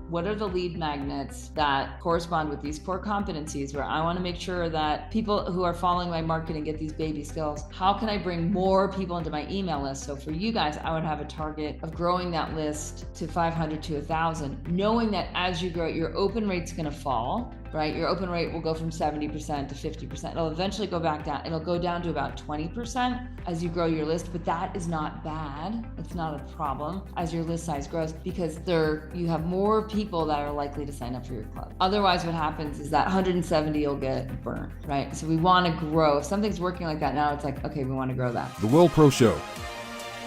what are the lead magnets that correspond with these core competencies where I want to make sure that people who are following my marketing get these baby skills? How can I bring more people into my email list? So for you guys, I would have a target of growing that list to 500 to 1,000, knowing that as you grow, your open rate's going to fall, right? Your open rate will go from 70% to 50%. It'll eventually go back down. It'll go down to about 20% as you grow your list, but that is not bad. It's not a problem as your list size grows, because you have more people that are likely to sign up for your club. Otherwise, what happens is that 170 will get burnt, right? So we want to grow. If something's working like that now, it's like, okay, we want to grow that. The Well Pro Show,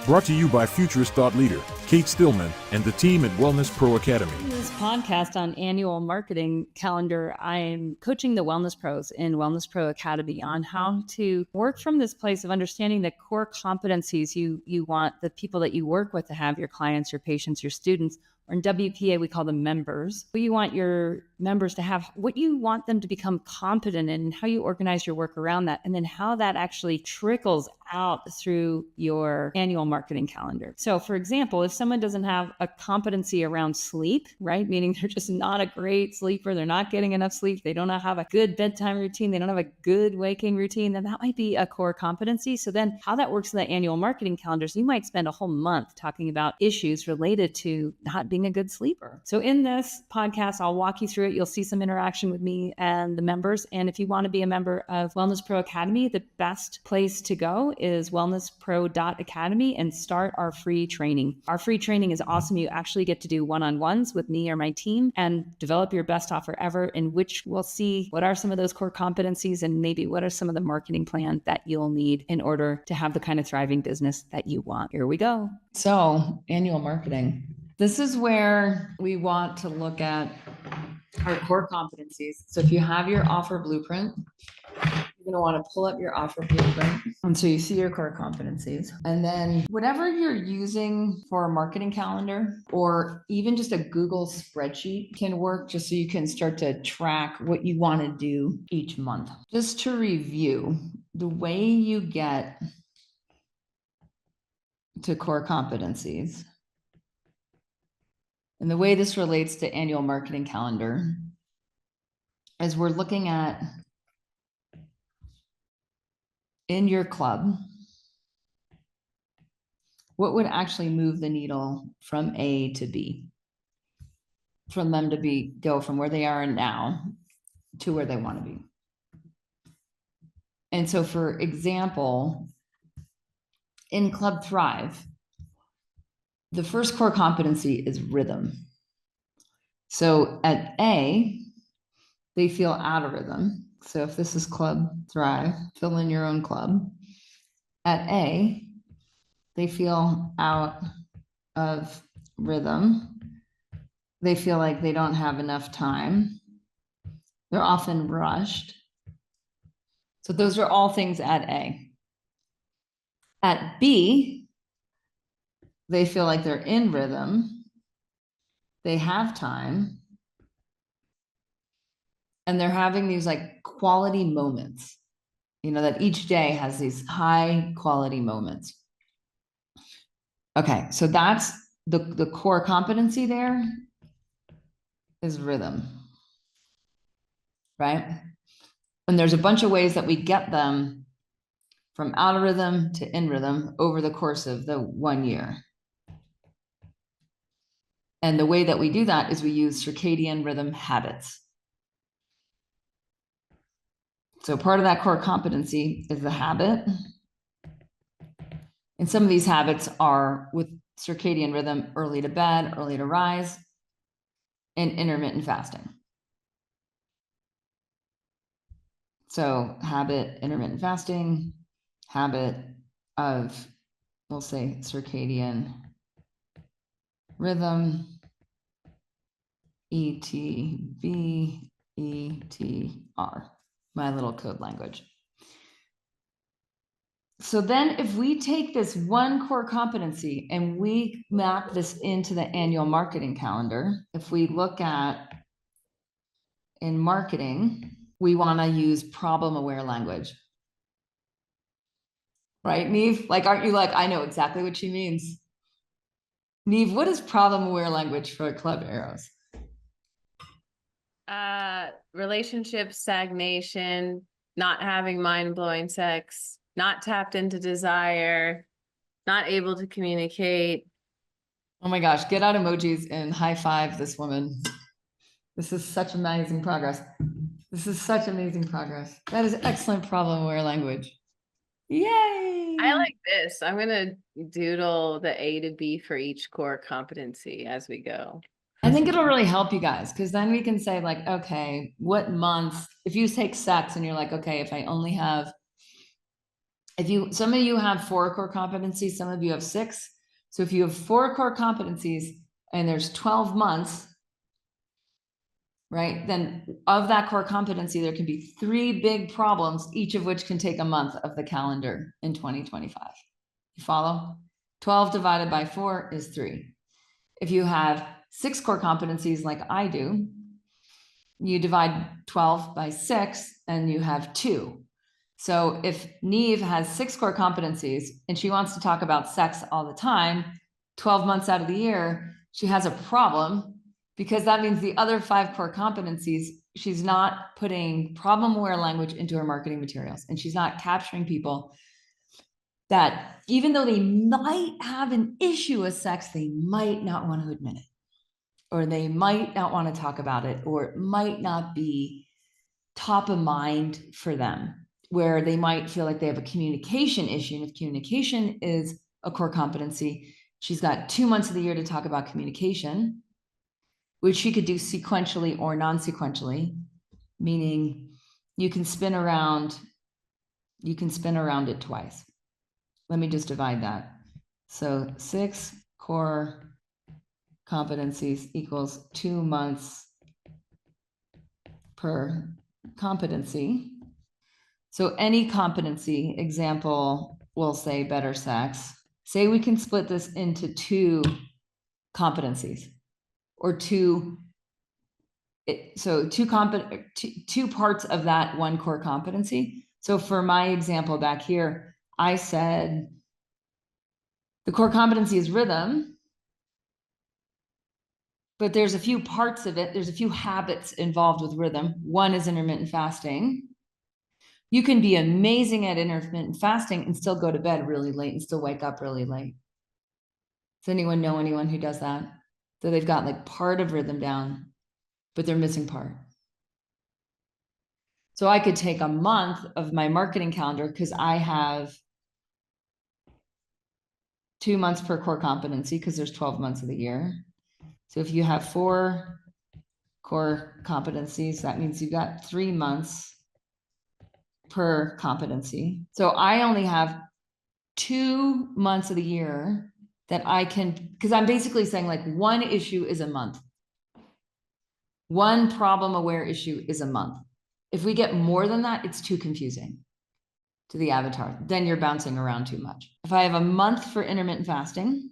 brought to you by futurist thought leader Cate Stillman and the team at Wellness Pro Academy. In this podcast on annual marketing calendar, I'm coaching the Wellness Pros in Wellness Pro Academy on how to work from this place of understanding the core competencies you want the people that you work with to have, your clients, your patients, your students. Or in WPA, we call them members. What you want your members to have, what you want them to become competent in, and how you organize your work around that, and then how that actually trickles out through your annual marketing calendar. So for example, if someone doesn't have a competency around sleep, right? Meaning they're just not a great sleeper, they're not getting enough sleep, they don't have a good bedtime routine, they don't have a good waking routine, then that might be a core competency. So then how that works in the annual marketing calendar is you might spend a whole month talking about issues related to not being a good sleeper. So in this podcast, I'll walk you through it. You'll see some interaction with me and the members. And if you want to be a member of Wellness Pro Academy, the best place to go is wellnesspro.academy and start our free training. Our free training is awesome. You actually get to do one-on-ones with me or my team and develop your best offer ever, in which we'll see what are some of those core competencies and maybe what are some of the marketing plan that you'll need in order to have the kind of thriving business that you want. Here we go. So annual marketing. This is where we want to look at our core competencies. So if you have your offer blueprint, you're going to want to pull up your offer blueprint. And so you see your core competencies. And then whatever you're using for a marketing calendar, or even just a Google spreadsheet can work, just so you can start to track what you want to do each month. Just to review, the way you get to core competencies and the way this relates to annual marketing calendar is we're looking at, in your club, what would actually move the needle from A to B, from them to go from where they are now to where they want to be. And so for example, in Club Thrive, the first core competency is rhythm. So at A, they feel out of rhythm. So if this is Club Thrive, fill in your own club. At A, they feel out of rhythm. They feel like they don't have enough time. They're often rushed. So those are all things at A. At B, they feel like they're in rhythm, they have time, and they're having these like quality moments, that each day has these high quality moments. Okay, so that's the core competency there is rhythm, right? And there's a bunch of ways that we get them from out of rhythm to in rhythm over the course of the 1 year. And the way that we do that is we use circadian rhythm habits. So part of that core competency is the habit. And some of these habits are with circadian rhythm: early to bed, early to rise, and intermittent fasting. So habit, intermittent fasting, habit of, we'll say, circadian rhythm, ETB, ETR, my little code language. So then if we take this one core competency and we map this into the annual marketing calendar, if we look at in marketing, we want to use problem-aware language. Right, Neve? Like, aren't you like, I know exactly what she means. Neve, what is problem-aware language for Club Arrows? Relationship stagnation, not having mind-blowing sex, not tapped into desire, not able to communicate. Oh my gosh, get out emojis and high five this woman. This is such amazing progress. This is such amazing progress. That is excellent problem-aware language. Yay! I like this. I'm gonna doodle the A to B for each core competency as we go. I think it'll really help you guys, because then we can say like, okay, what month, if you take sex and you're like, okay, if I only have, some of you have 4 core competencies, some of you have 6. So if you have 4 core competencies and there's 12 months, right? Then of that core competency, there can be 3 big problems, each of which can take a month of the calendar in 2025. You follow? 12 divided by 4 is 3. If you have 6 core competencies like I do, you divide 12 by 6 and you have 2. So if Neve has 6 core competencies and she wants to talk about sex all the time, 12 months out of the year, she has a problem, because that means the other 5 core competencies, she's not putting problem-aware language into her marketing materials, and she's not capturing people that even though they might have an issue with sex, they might not want to admit it, or they might not want to talk about it, or it might not be top of mind for them, where they might feel like they have a communication issue. And if communication is a core competency, she's got 2 months of the year to talk about communication, which she could do sequentially or non-sequentially, meaning you can spin around it twice. Let me just divide that. So 6 core competencies equals 2 months per competency. So any competency, example, we'll say better sex. Say we can split this into 2 competencies, or 2 parts of that 1 core competency. So for my example back here, I said the core competency is rhythm, but there's a few parts of it. There's a few habits involved with rhythm. One is intermittent fasting. You can be amazing at intermittent fasting and still go to bed really late and still wake up really late. Does anyone know anyone who does that? So they've got like part of rhythm down, but they're missing part. So I could take a month of my marketing calendar, because I have 2 months per core competency, because there's 12 months of the year. So if you have 4 core competencies, that means you've got 3 months per competency. So I only have 2 months of the year that I can, because I'm basically saying like 1 issue is a month. 1 problem-aware issue is a month. If we get more than that, it's too confusing to the avatar. Then you're bouncing around too much. If I have a month for intermittent fasting,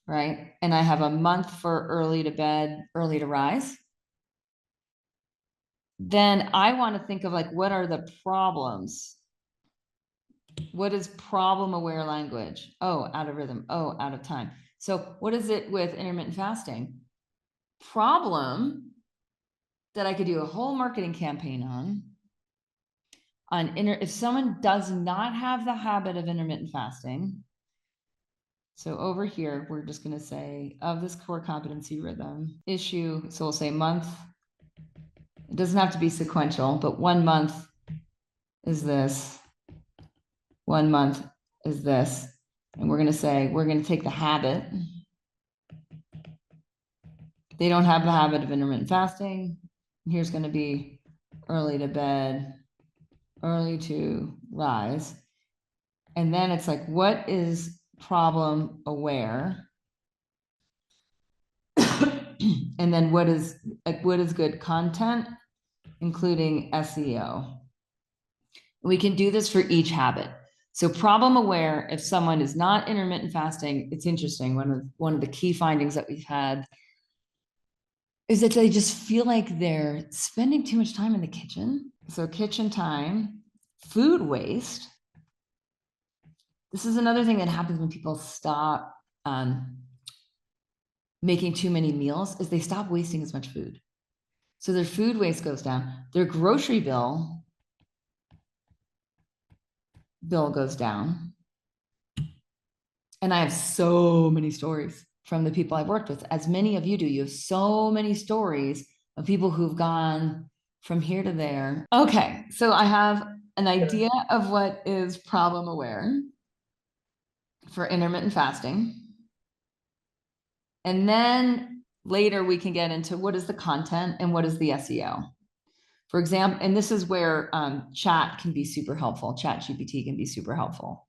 right? And I have a month for early to bed, early to rise, then I want to think of like, what are the problems? What is problem-aware language? Oh, out of rhythm. Oh, out of time. So what is it with intermittent fasting? Problem that I could do a whole marketing campaign on if someone does not have the habit of intermittent fasting. So over here, we're just going to say of this core competency rhythm issue. So we'll say month. It doesn't have to be sequential, but 1 month is this. 1 month is this. And we're going to say, we're going to take the habit. They don't have the habit of intermittent fasting. Here's going to be early to bed, early to rise. And then it's like, what is problem aware? And then what is good content, including SEO? We can do this for each habit. So problem aware, if someone is not intermittent fasting, it's interesting. One of the key findings that we've had is that they just feel like they're spending too much time in the kitchen. So kitchen time, food waste. This is another thing that happens when people stop making too many meals, is they stop wasting as much food. So their food waste goes down. Their grocery bill goes down. And I have so many stories from the people I've worked with, as many of you do. You have so many stories of people who've gone from here to there. Okay, so I have an idea of what is problem aware for intermittent fasting. And then later we can get into what is the content and what is the SEO. For example, and this is where chat can be super helpful. Chat GPT can be super helpful.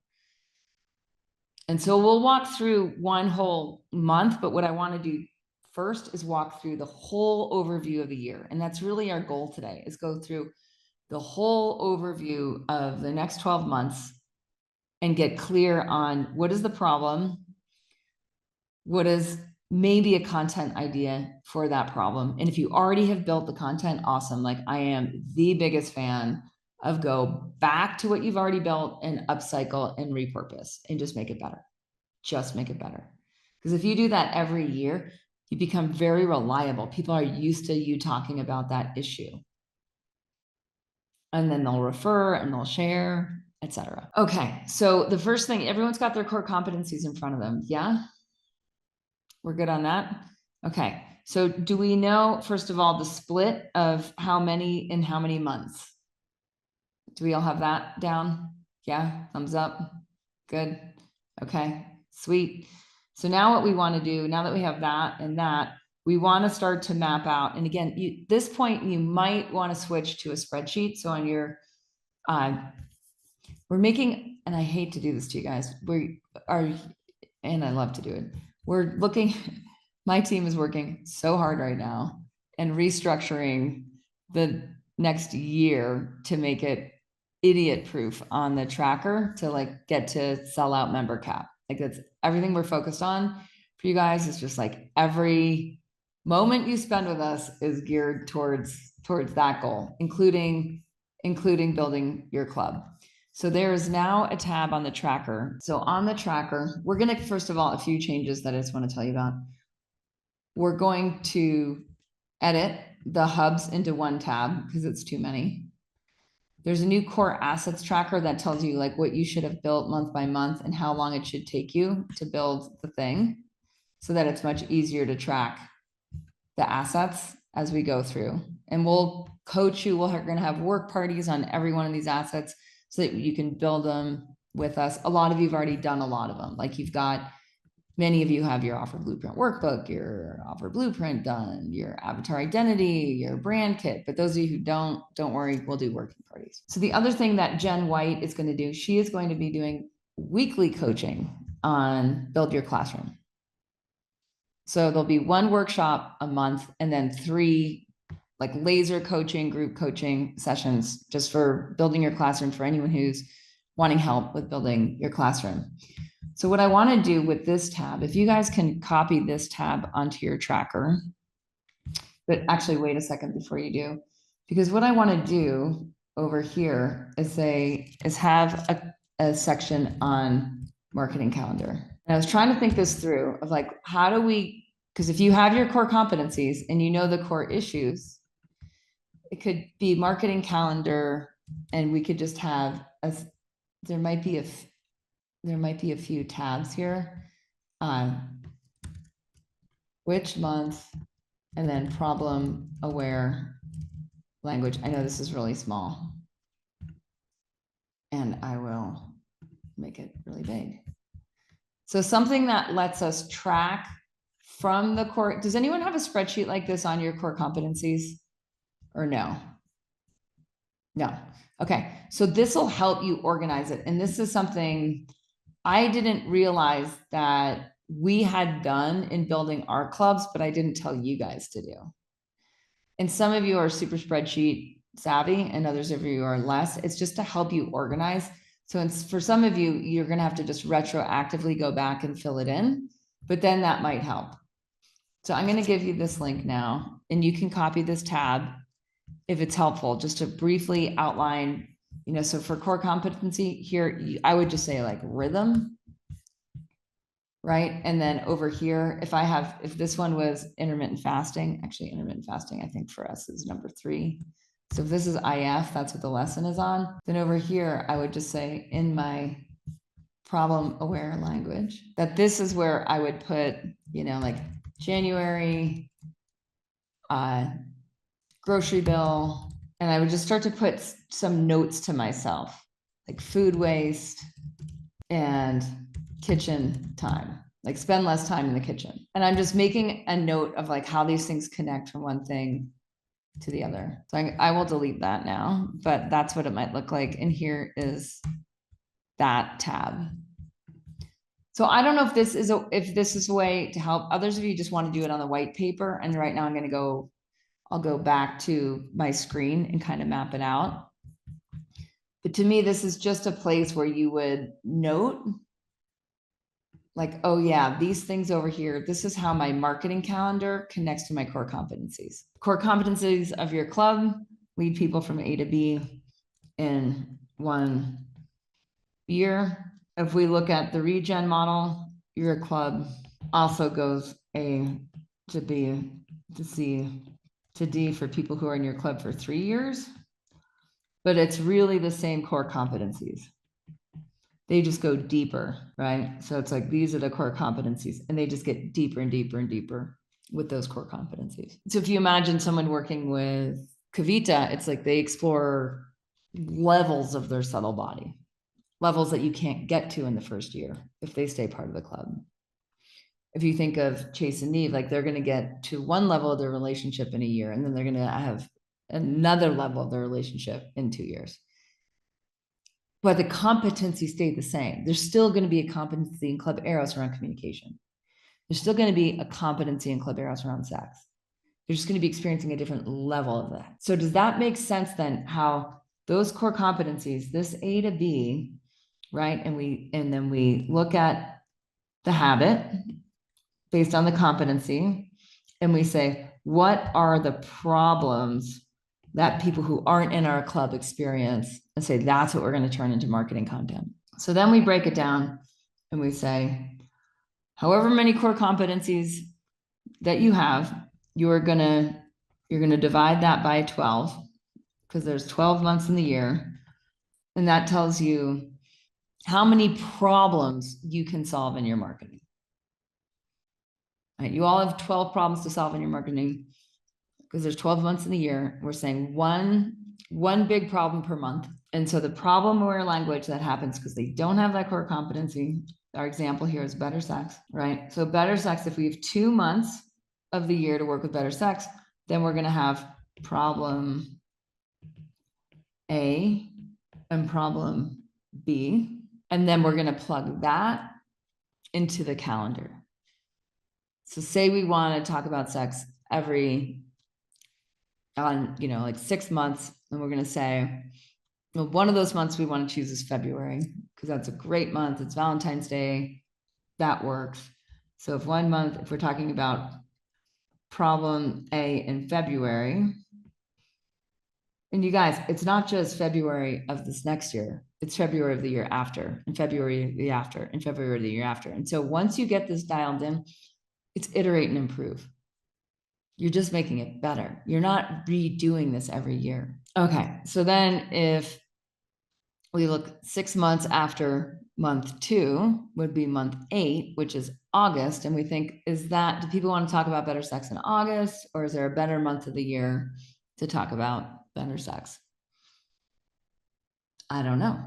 And so we'll walk through one whole month, but what I want to do first is walk through the whole overview of the year. And that's really our goal today, is go through the whole overview of the next 12 months and get clear on what is the problem, what is maybe a content idea for that problem. And if you already have built the content, awesome. Like I am the biggest fan of go back to what you've already built and upcycle and repurpose and just make it better. Just make it better. Because if you do that every year, you become very reliable. People are used to you talking about that issue. And then they'll refer and they'll share, etc. Okay, so the first thing, everyone's got their core competencies in front of them. Yeah? We're good on that? Okay, so do we know, first of all, the split of how many in how many months? Do we all have that down? Yeah, thumbs up. Good. Okay, sweet. So now what we want to do, now that we have that and that, we want to start to map out. And again, this point, you might want to switch to a spreadsheet. So on your, we're making, and I hate to do this to you guys, and I love to do it. We're looking, my team is working so hard right now and restructuring the next year to make it idiot proof on the tracker to like get to sell out member cap. Like that's everything we're focused on for you guys. Is just like every moment you spend with us is geared towards that goal, including building your club. So there is now a tab on the tracker. So on the tracker, we're going to, first of all, a few changes that I just want to tell you about. We're going to edit the hubs into one tab because it's too many. There's a new core assets tracker that tells you like what you should have built month by month and how long it should take you to build the thing so that it's much easier to track the assets as we go through. And we'll coach you. We're going to have work parties on every one of these assets so that you can build them with us. A lot of you have already done a lot of them. Like you've got, many of you have your offer blueprint workbook, your offer blueprint done, your avatar identity, your brand kit. But those of you who don't worry, we'll do working parties. So the other thing that Jen White is going to do, she is going to be doing weekly coaching on Build Your Classroom. So there'll be one workshop a month and then 3 like laser coaching, group coaching sessions just for building your classroom for anyone who's wanting help with building your classroom. So what I want to do with this tab, if you guys can copy this tab onto your tracker, but actually wait a second before you do, because what I want to do over here is have a section on marketing calendar. And I was trying to think this through of like, how do we, because if you have your core competencies and you know the core issues, it could be marketing calendar, and we could just have there might be a few tabs here on which month, and then problem aware language. I know this is really small, and I will make it really big. So something that lets us track from the core. Does anyone have a spreadsheet like this on your core competencies? Or no? No. Okay. So this will help you organize it. And this is something I didn't realize that we had done in building our clubs, but I didn't tell you guys to do. And some of you are super spreadsheet savvy and others of you are less. It's just to help you organize. So for some of you, you're going to have to just retroactively go back and fill it in, but then that might help. So I'm going to give you this link now, and you can copy this tab if it's helpful, just to briefly outline, so for core competency here, I would just say like rhythm. right? And then over here, if this one was intermittent fasting, actually intermittent fasting, I think for us is number 3. So if this is IF, that's what the lesson is on. Then over here, I would just say in my problem aware language, that this is where I would put, like January, grocery bill, and I would just start to put some notes to myself, like food waste and kitchen time, like spend less time in the kitchen. And I'm just making a note of like how these things connect from one thing to the other. So I will delete that now, but that's what it might look like. And here is that tab. So I don't know if this is a way to help. Others of you just want to do it on the white paper. And right now I'll go back to my screen and kind of map it out. But to me, this is just a place where you would note like, oh yeah, these things over here, this is how my marketing calendar connects to my core competencies. Core competencies of your club: lead people from A to B in 1 year. If we look at the regen model, your club also goes A to B to C to D for people who are in your club for 3 years, but it's really the same core competencies. They just go deeper, right? So it's like, these are the core competencies, and they just get deeper and deeper and deeper with those core competencies. So if you imagine someone working with Cate, it's like they explore levels of their subtle body, levels that you can't get to in the first year if they stay part of the club. If you think of Chase and Neve, like they're going to get to one level of their relationship in a year, and then they're going to have another level of their relationship in 2 years. But the competency stayed the same. There's still going to be a competency in Club Eros around communication. There's still going to be a competency in Club Eros around sex. You're just going to be experiencing a different level of that. So does that make sense then, how those core competencies, this A to B, right? And then we look at the habit based on the competency, and we say, what are the problems that people who aren't in our club experience, and say, that's what we're going to turn into marketing content. So then we break it down and we say, however many core competencies that you have, you're going to divide that by 12, because there's 12 months in the year. And that tells you how many problems you can solve in your marketing. Right? You all have 12 problems to solve in your marketing, because there's 12 months in the year. We're saying one big problem per month. And so the problem aware language that happens because they don't have that core competency, our example here is better sex, right? So better sex, if we have 2 months of the year to work with better sex, then we're going to have problem A and problem B. And then we're going to plug that into the calendar. So say we want to talk about sex on, like 6 months, and we're going to say, well, one of those months we want to choose is February, because that's a great month. It's Valentine's Day. That works. So if 1 month, if we're talking about problem A in February, and you guys, it's not just February of this next year, it's February of the year after, and February of the after, and February of the year after. And so once you get this dialed in, it's iterate and improve. You're just making it better. You're not redoing this every year. Okay, so then if we look 6 months after month 2 would be month 8, which is August. And we think, do people want to talk about better sex in August, or is there a better month of the year to talk about better sex? I don't know.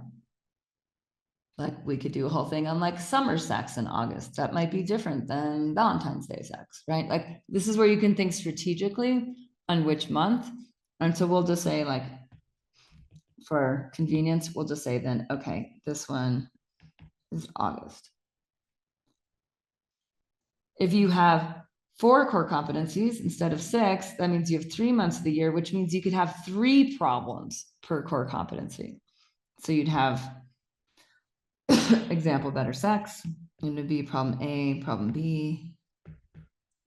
Like we could do a whole thing on like summer sex in August. That might be different than Valentine's Day sex, right? Like this is where you can think strategically on which month. And so we'll just say, like, for convenience, we'll just say then, okay, this one is August. If you have 4 core competencies instead of 6, that means you have 3 months of the year, which means you could have 3 problems per core competency. So you'd have example, better sex, and it'd be problem A, problem B,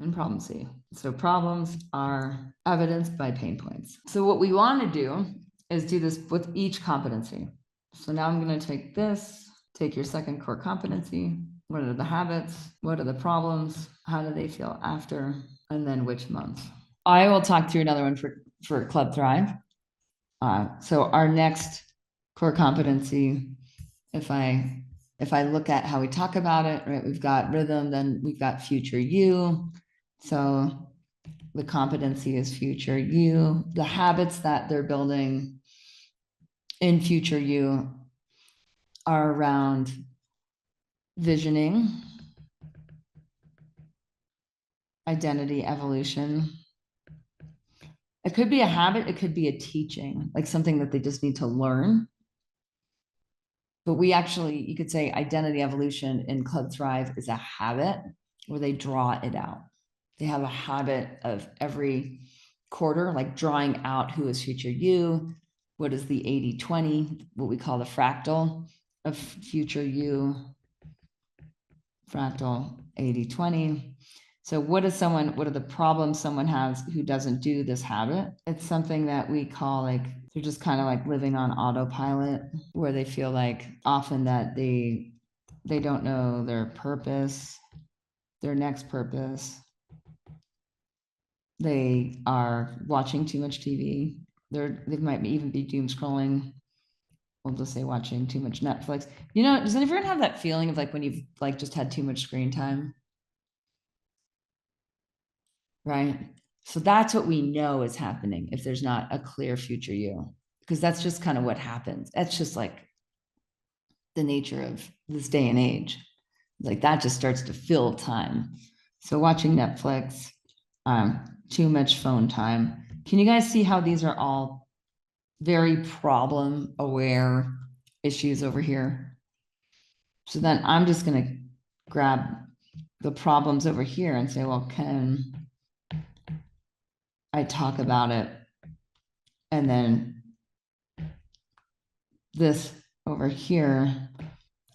and problem C. So problems are evidenced by pain points. So what we want to do is do this with each competency. So now I'm going to take your second core competency, What are the habits? What are the problems? How do they feel after? And then which month? I will talk through another one for Club Thrive. So our next core competency, if I look at how we talk about it, right, we've got rhythm, then we've got future you. So the competency is future you. The habits that they're building in future you are around visioning, identity evolution. It could be a habit, it could be a teaching, like something that they just need to learn. But we actually, you could say identity evolution in Club Thrive is a habit where they draw it out. They have a habit of every quarter, like drawing out who is future you, what is the 80-20, what we call the fractal of future you, fractal 80-20. So what are the problems someone has who doesn't do this habit? It's something that we call like, they're just kind of like living on autopilot, where they feel like often that they don't know their purpose, their next purpose. They are watching too much TV. They might even be doom scrolling. We'll just say watching too much Netflix. Does anyone have that feeling of like when you've like just had too much screen time? Right? So that's what we know is happening if there's not a clear future you, because that's just kind of what happens. That's just like the nature of this day and age. Like that just starts to fill time. So watching Netflix, too much phone time. Can you guys see how these are all very problem aware issues over here? So then I'm just going to grab the problems over here and say, well, can I talk about it? And then this over here,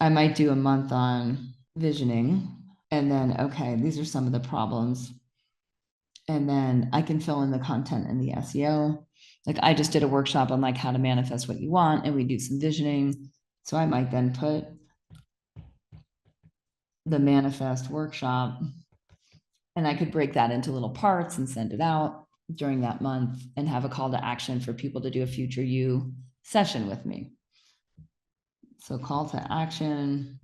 I might do a month on visioning. And then, okay, these are some of the problems. And then I can fill in the content and the SEO. Like I just did a workshop on like how to manifest what you want, and we do some visioning. So I might then put the manifest workshop, and I could break that into little parts and send it out during that month and have a call to action for people to do a future you session with me. So call to action,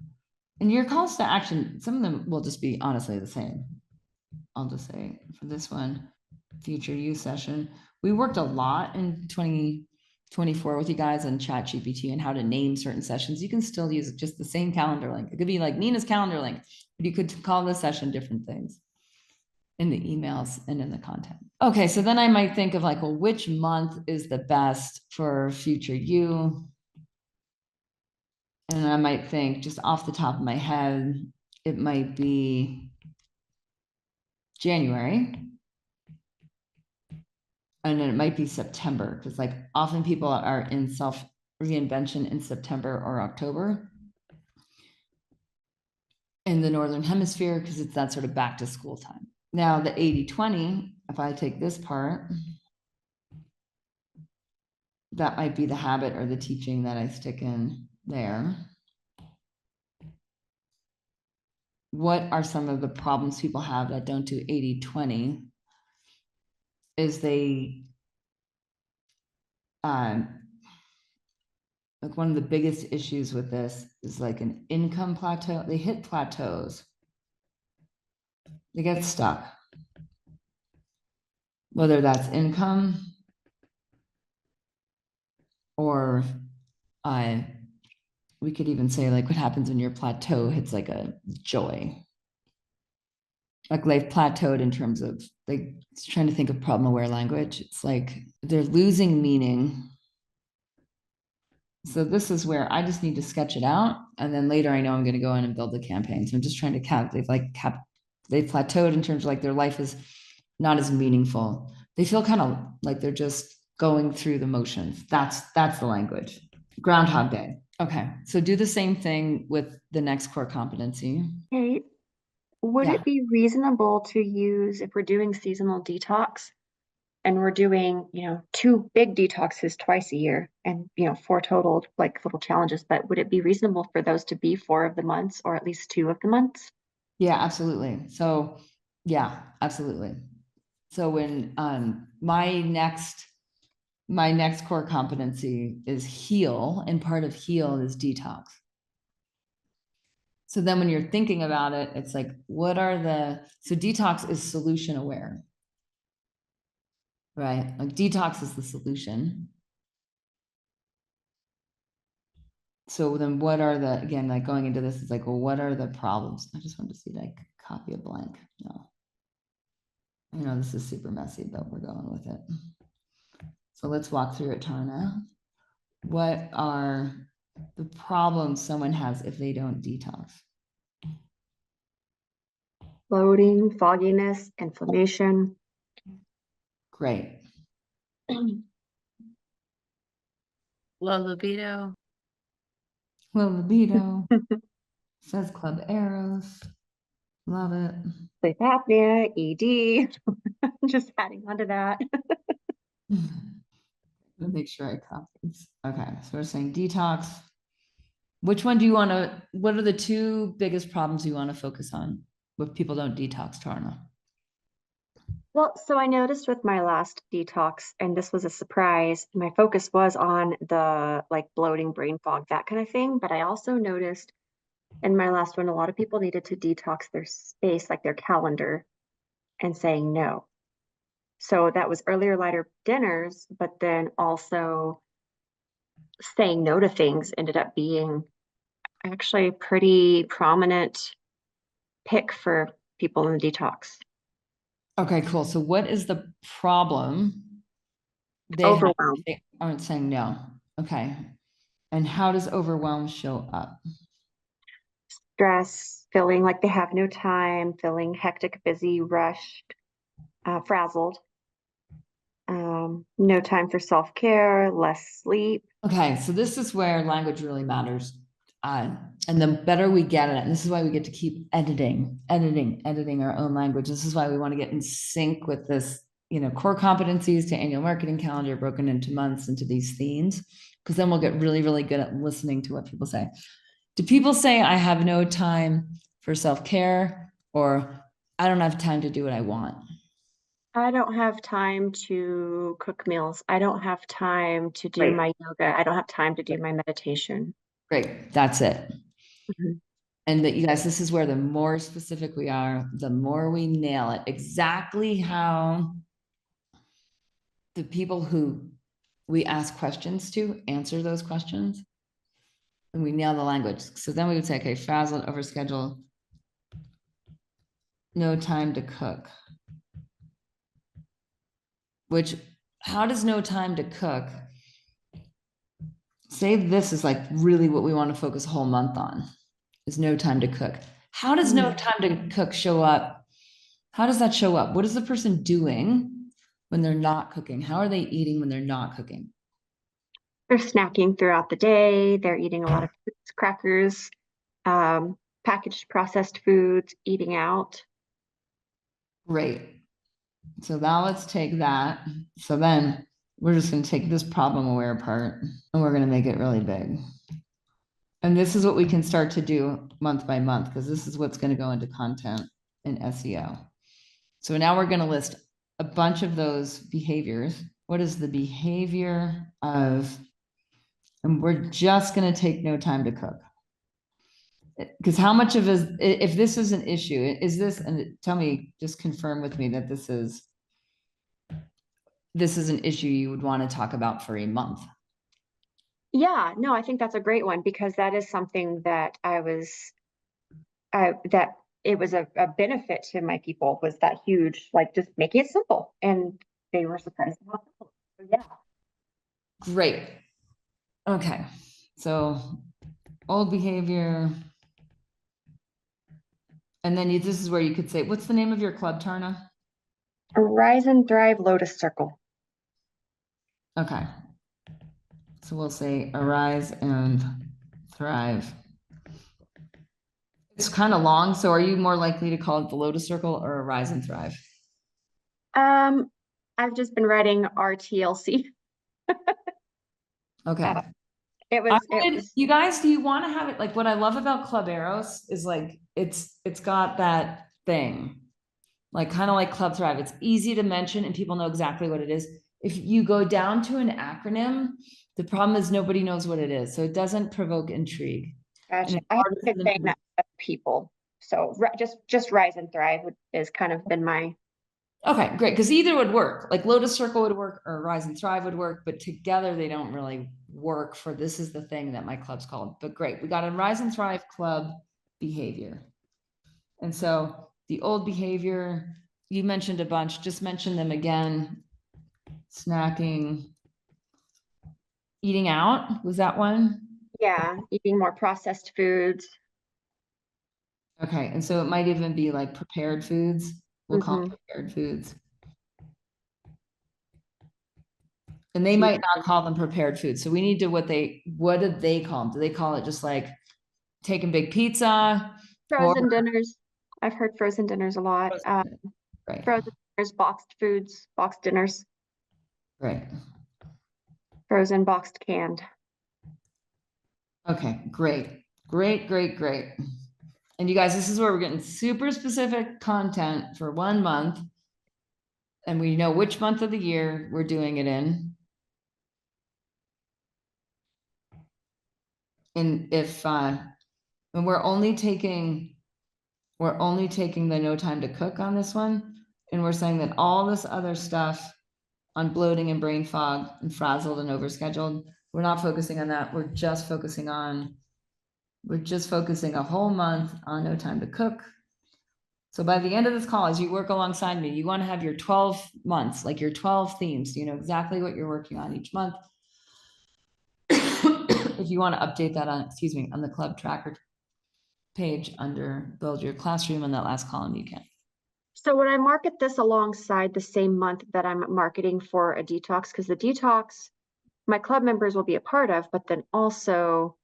and your calls to action, some of them will just be honestly the same. I'll just say for this one, future you session. We worked a lot in 2024 with you guys on ChatGPT and how to name certain sessions. You can still use just the same calendar link. It could be like Nina's calendar link, but you could call the session different things in the emails and in the content. Okay, so then I might think of like, well, which month is the best for future you? And I might think just off the top of my head, it might be January. And then it might be September, because like often people are in self reinvention in September or October in the Northern Hemisphere, because it's that sort of back to school time. Now the 80-20, if I take this part, that might be the habit or the teaching that I stick in there. What are some of the problems people have that don't do 80-20? Is they, like one of the biggest issues with this is like an income plateau. They hit plateaus. They get stuck. Whether that's income or we could even say like what happens when your plateau hits like a joy. Like they've plateaued in terms of like trying to think of problem aware language. It's like they're losing meaning. So this is where I just need to sketch it out. And then later I know I'm going to go in and build the campaign. So I'm just trying to they've plateaued in terms of like their life is not as meaningful. They feel kind of like they're just going through the motions. That's the language. Groundhog Day. Okay. So do the same thing with the next core competency. Kate, would Yeah. it be reasonable to use, if we're doing seasonal detox, and we're doing, 2 big detoxes twice a year and, 4 total like little challenges, but would it be reasonable for those to be 4 of the months or at least 2 of the months? Yeah, absolutely. So yeah, absolutely. So when my next core competency is heal, and part of heal is detox. So then when you're thinking about it, it's like, so detox is solution aware, right? Like detox is the solution. So then what are again, like going into this is like, well, what are the problems? I just wanted to see like copy a blank. No. I know this is super messy, but we're going with it. So let's walk through it, Tarna. What are the problems someone has if they don't detox? Bloating, fogginess, inflammation. Great. Low libido. Well, libido, says Club Arrows. Love it. Sleep apnea, ED. Just adding on to that. Make sure I copy this. Okay, so we're saying detox. Which one do you want to, what are the 2 biggest problems you want to focus on if people don't detox, Tarna? Well, so I noticed with my last detox, and this was a surprise, my focus was on the like bloating, brain fog, that kind of thing. But I also noticed in my last one, a lot of people needed to detox their space, like their calendar, and saying no. So that was earlier, lighter dinners, but then also saying no to things ended up being actually a pretty prominent pick for people in the detox. Okay, cool. So what is the problem? Overwhelm. They aren't saying no. Okay. And how does overwhelm show up? Stress, feeling like they have no time, feeling hectic, busy, rushed, frazzled. No time for self-care, less sleep. Okay, so this is where language really matters. And the better we get at it, and this is why we get to keep editing our own language. This is why we want to get in sync with this, core competencies to annual marketing calendar broken into months, into these themes, because then we'll get really, really good at listening to what people say. Do people say, I have no time for self-care, or I don't have time to do what I want? I don't have time to cook meals. I don't have time to do my yoga. I don't have time to do my meditation. Great, that's it. Mhm. And that, you guys, this is where the more specific we are, the more we nail it. Exactly how the people who we ask questions to answer those questions, and we nail the language. So then we would say, okay, frazzled, overscheduled, no time to cook. Which, how does no time to cook? Say this is like really what we want to focus a whole month on, is no time to cook. How does no time to cook show up? How does that show up? What is the person doing when they're not cooking? How are they eating when they're not cooking? They're snacking throughout the day. They're eating a lot of foods, crackers, packaged processed foods, eating out. Great. So now let's take that. So then we're just going to take this problem aware part and we're going to make it really big. And this is what we can start to do month by month, because this is what's going to go into content in SEO. So now we're going to list a bunch of those behaviors. What is the behavior of, and we're just going to take no time to cook. Because how much of is, if this is an issue, is this, and tell me, just confirm with me that this is an issue you would want to talk about for a month. Yeah, no, I think that's a great one because that is something that that it was a benefit to my people, was that huge, like just making it simple. And they were surprised about it. So yeah. Great. Okay. So old behavior. And then this is where you could say, what's the name of your club, Tarna? Rise and Thrive Lotus Circle. Okay. So we'll say arise and thrive. It's kind of long. So are you more likely to call it the Lotus Circle or arise and thrive? I've just been writing RTLC. Okay. It was You guys, do you want to have it like what I love about Club Eros is like it's got that thing, like kind of like Club Thrive. It's easy to mention and people know exactly what it is. If you go down to an acronym, the problem is nobody knows what it is, so it doesn't provoke intrigue. gotcha. And I have been saying that to people. So just Rise and Thrive is kind of been my. Okay, great. Because either would work. Like Lotus Circle would work or Rise and Thrive would work, but together they don't really work for this is the thing that my club's called. But great. We got a Rise and Thrive club behavior. And so the old behavior, you mentioned a bunch, just mention them again. Snacking, eating out, was that one? Yeah, eating more processed foods. Okay, and so it might even be like prepared foods. We'll call it Mhm. prepared foods. And they might not call them prepared foods. So we need to what do they call them? Do they call it just like taking big pizza? Frozen dinners. I've heard frozen dinners a lot. Right, Frozen dinners, boxed foods, boxed dinners, right. frozen, boxed, canned. Okay, great, great, great, great. And you guys, this is where we're getting super specific content for 1 month. And we know which month of the year we're doing it in. And if when we're only taking the no time to cook on this one, and we're saying that all this other stuff on bloating and brain fog and frazzled and overscheduled, we're not focusing on that. We're just focusing a whole month on no time to cook. So by the end of this call, as you work alongside me, you want to have your 12 months, like your 12 themes. You know exactly what you're working on each month. If you want to update that on the club tracker page under build your classroom in that last column, you can. So would I market this alongside the same month that I'm marketing for a detox? Because the detox, my club members will be a part of, but then also,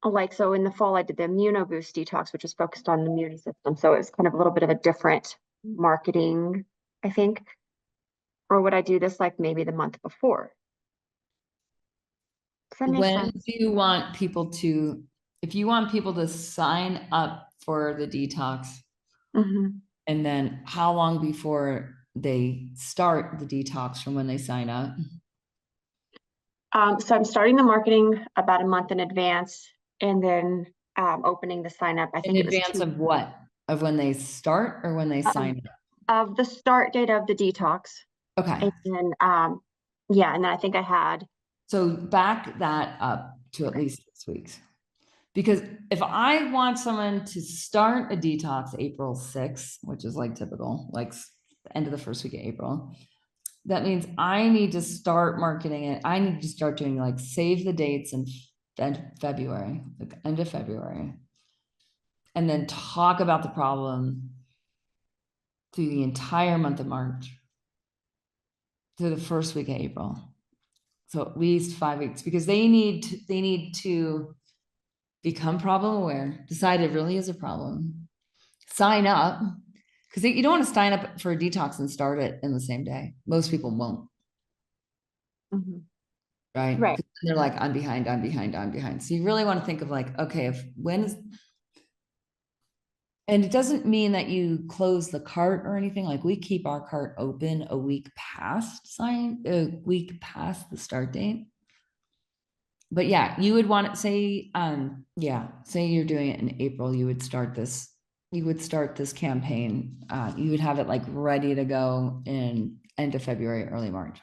like, so in the fall, I did the ImmunoBoost detox, which is focused on the immune system. So it's kind of a little bit of a different marketing, I think. Or would I do this like maybe the month before? Does that make When sense? do you want people to, if you want people to sign up for the detox, Mhm. and then how long before they start the detox from when they sign up? So I'm starting the marketing about a month in advance, and then opening the sign up. I In think it was advance of what? Of when they start or when they sign up? of the start date of the detox. Okay. And then, yeah, and then I think I had. So back that up to at least 6 weeks. Because if I want someone to start a detox April 6th, which is like typical, like the end of the first week of April, that means I need to start marketing it. I need to start doing like save the dates in February, like end of February, and then talk about the problem through the entire month of March, through the first week of April. So at least 5 weeks, because they need to become problem aware, decide it really is a problem, sign up, because you don't want to sign up for a detox and start it in the same day. Most people won't, Mhm. right? Right. They're like, I'm behind, I'm behind, I'm behind. So you really want to think of like, okay, and it doesn't mean that you close the cart or anything. Like we keep our cart open a week past the start date. But yeah, you would want to say, say you're doing it in April, you would start this campaign. You would have it like ready to go in end of February, early March.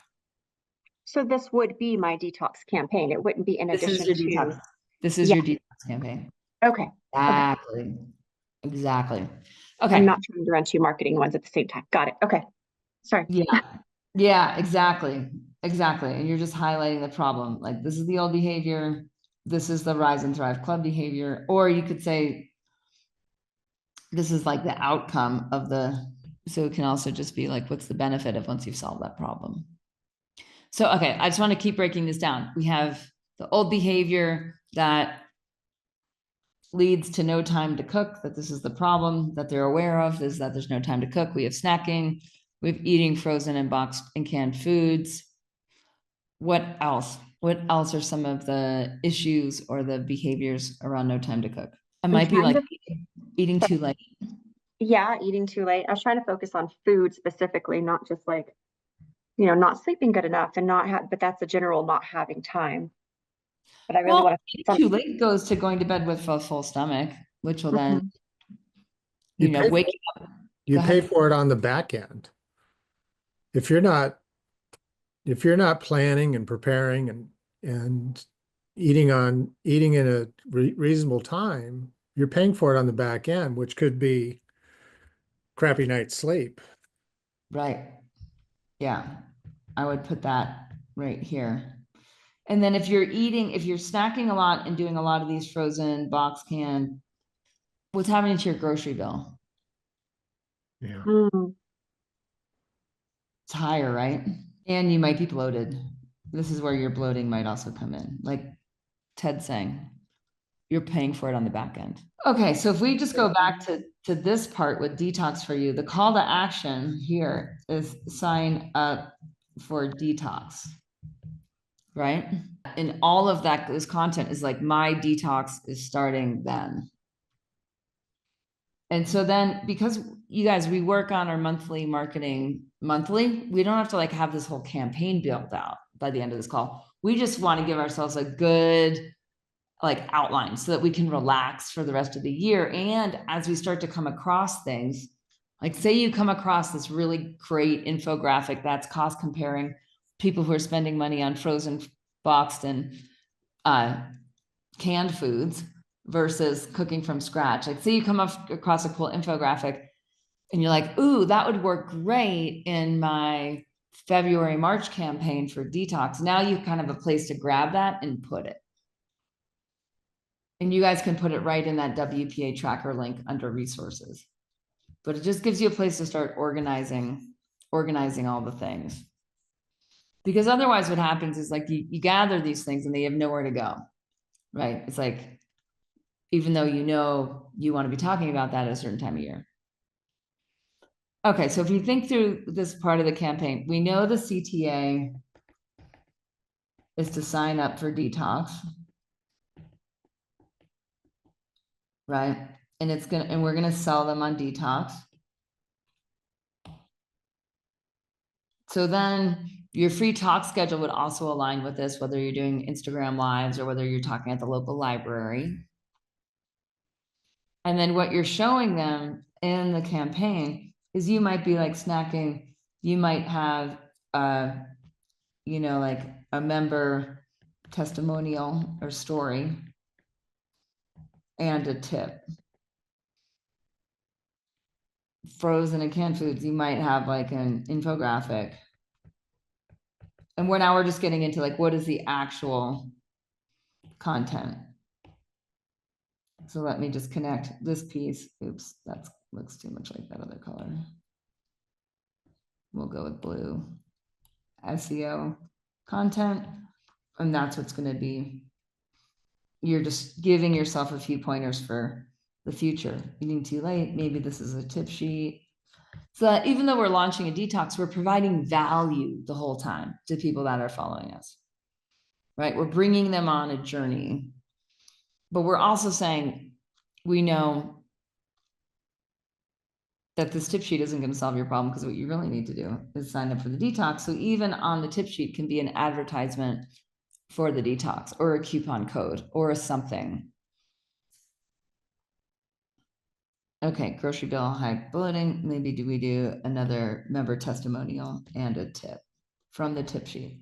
So this would be my detox campaign. It wouldn't be in This is addition your to. detox. This is Yeah. your detox campaign. Okay. Exactly. Exactly. I'm Okay. not trying to run two marketing ones at the same time. Got it. Okay. Sorry. Yeah. Yeah, exactly. Exactly. And you're just highlighting the problem. Like this is the old behavior. This is the Rise and Thrive Club behavior. Or you could say, this is like the outcome of so it can also just be like, what's the benefit of once you've solved that problem? So, okay, I just want to keep breaking this down. We have the old behavior that leads to no time to cook, that this is the problem that they're aware of, is that there's no time to cook. We have snacking. We have eating frozen and boxed and canned foods. What else? What else are some of the issues or the behaviors around no time to cook? I I'm might be trying like to- eating too late. Yeah, eating too late. I was trying to focus on food specifically, not just like, not sleeping good enough and but that's a general not having time. But I really Well, want to eating focus too late goes to going to bed with a full stomach, which will then, on. You pay, wake up. you Go pay ahead. for it on the back end. If you're not planning and preparing and eating in a reasonable time, you're paying for it on the back end, which could be crappy night's sleep. Right. Yeah. I would put that right here. And then if you're snacking a lot and doing a lot of these frozen box can, what's happening to your grocery bill? Yeah. Mm. It's higher, right? And you might be bloated. This is where your bloating might also come in. Like Ted's saying, you're paying for it on the back end. Okay, so if we just go back to this part with detox for you, the call to action here is sign up for detox, right? And all of that, this content is like, my detox is starting then. And so then, because you guys, we work on our monthly marketing monthly, we don't have to like have this whole campaign built out by the end of this call. We just want to give ourselves a good like outline so that we can relax for the rest of the year. And as we start to come across things, like say you come across this really great infographic that's cost comparing people who are spending money on frozen, boxed, and canned foods versus cooking from scratch. Like say you come across a cool infographic and you're like, ooh, that would work great in my February, March campaign for detox. Now you kind of have a place to grab that and put it. And you guys can put it right in that WPA tracker link under resources. But it just gives you a place to start organizing all the things. Because otherwise what happens is like you gather these things and they have nowhere to go, right? It's like, even though you want to be talking about that at a certain time of year. Okay, so if you think through this part of the campaign, we know the CTA is to sign up for detox, right? And we're gonna sell them on detox. So then your free talk schedule would also align with this, whether you're doing Instagram lives or whether you're talking at the local library. And then what you're showing them in the campaign is you might be like snacking, you might have like a member testimonial or story and a tip. Frozen and canned foods, you might have like an infographic. And we're just getting into like, what is the actual content? So let me just connect this piece. Oops, that looks too much like that other color. We'll go with blue. SEO content. And that's what's going to be. You're just giving yourself a few pointers for the future. Eating too late. Maybe this is a tip sheet. So that even though we're launching a detox, we're providing value the whole time to people that are following us, right? We're bringing them on a journey, but we're also saying, we know that this tip sheet isn't going to solve your problem, because what you really need to do is sign up for the detox. So even on the tip sheet can be an advertisement for the detox or a coupon code or a something. Okay, grocery bill, high bloating. Maybe we do another member testimonial and a tip from the tip sheet.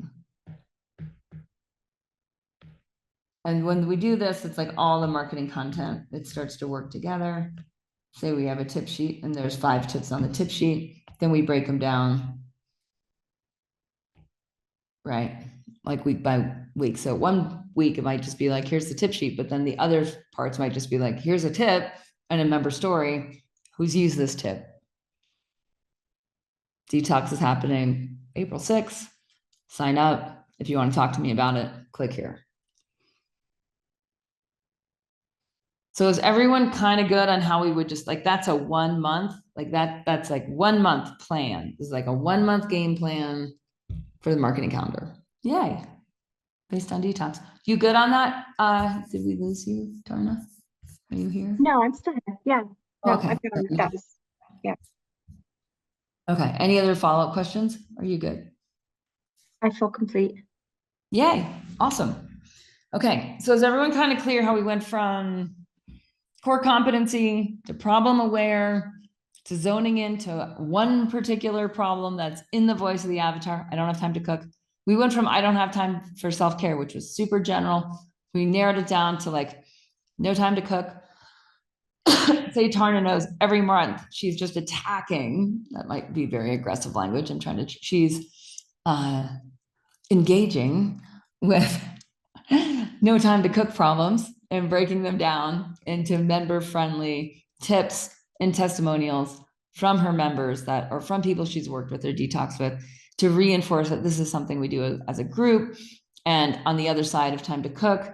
And when we do this, it's like all the marketing content, it starts to work together. Say we have a tip sheet and there's 5 tips on the tip sheet. Then we break them down, right? Like week by week. So one week it might just be like, here's the tip sheet. But then the other parts might just be like, here's a tip and a member story. Who's used this tip? Detox is happening April 6th. Sign up. If you want to talk to me about it, click here. So is everyone kind of good on how we would just like, that's a 1 month, like that's like 1 month plan. It's like a 1 month game plan for the marketing calendar. Yay. Based on detox. You good on that? Did we lose you, Darna? Are you here? No, I'm still here. Yeah. No, Okay. I've got on that was, yeah, Okay. Any other follow-up questions? Are you good? I feel complete. Yay. Awesome. Okay. So is everyone kind of clear how we went from core competency to problem aware to zoning into one particular problem that's in the voice of the avatar? I don't have time to cook. We went from I don't have time for self-care, which was super general. We narrowed it down to like no time to cook. Say Tarna knows every month she's just attacking. That might be very aggressive language. I'm trying to, she's engaging with no time to cook problems and breaking them down into member-friendly tips and testimonials from her members that or from people she's worked with or detox with to reinforce that this is something we do as a group. And on the other side of time to cook,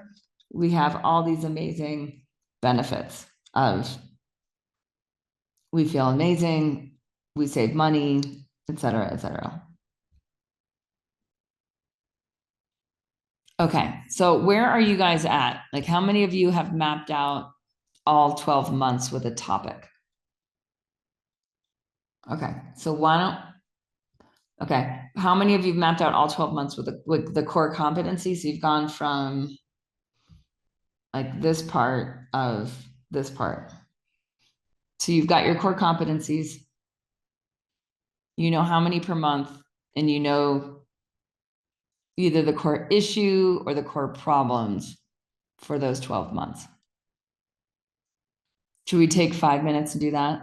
we have all these amazing benefits of we feel amazing, we save money, et cetera, et cetera. Okay, so where are you guys at? Like, how many of you have mapped out all 12 months with a topic? Okay, so why don't, okay, how many of you have mapped out all 12 months with the core competencies? So you've gone from like this part of this part. So you've got your core competencies, you know how many per month, and you know either the core issue or the core problems for those 12 months. Should we take 5 minutes and do that?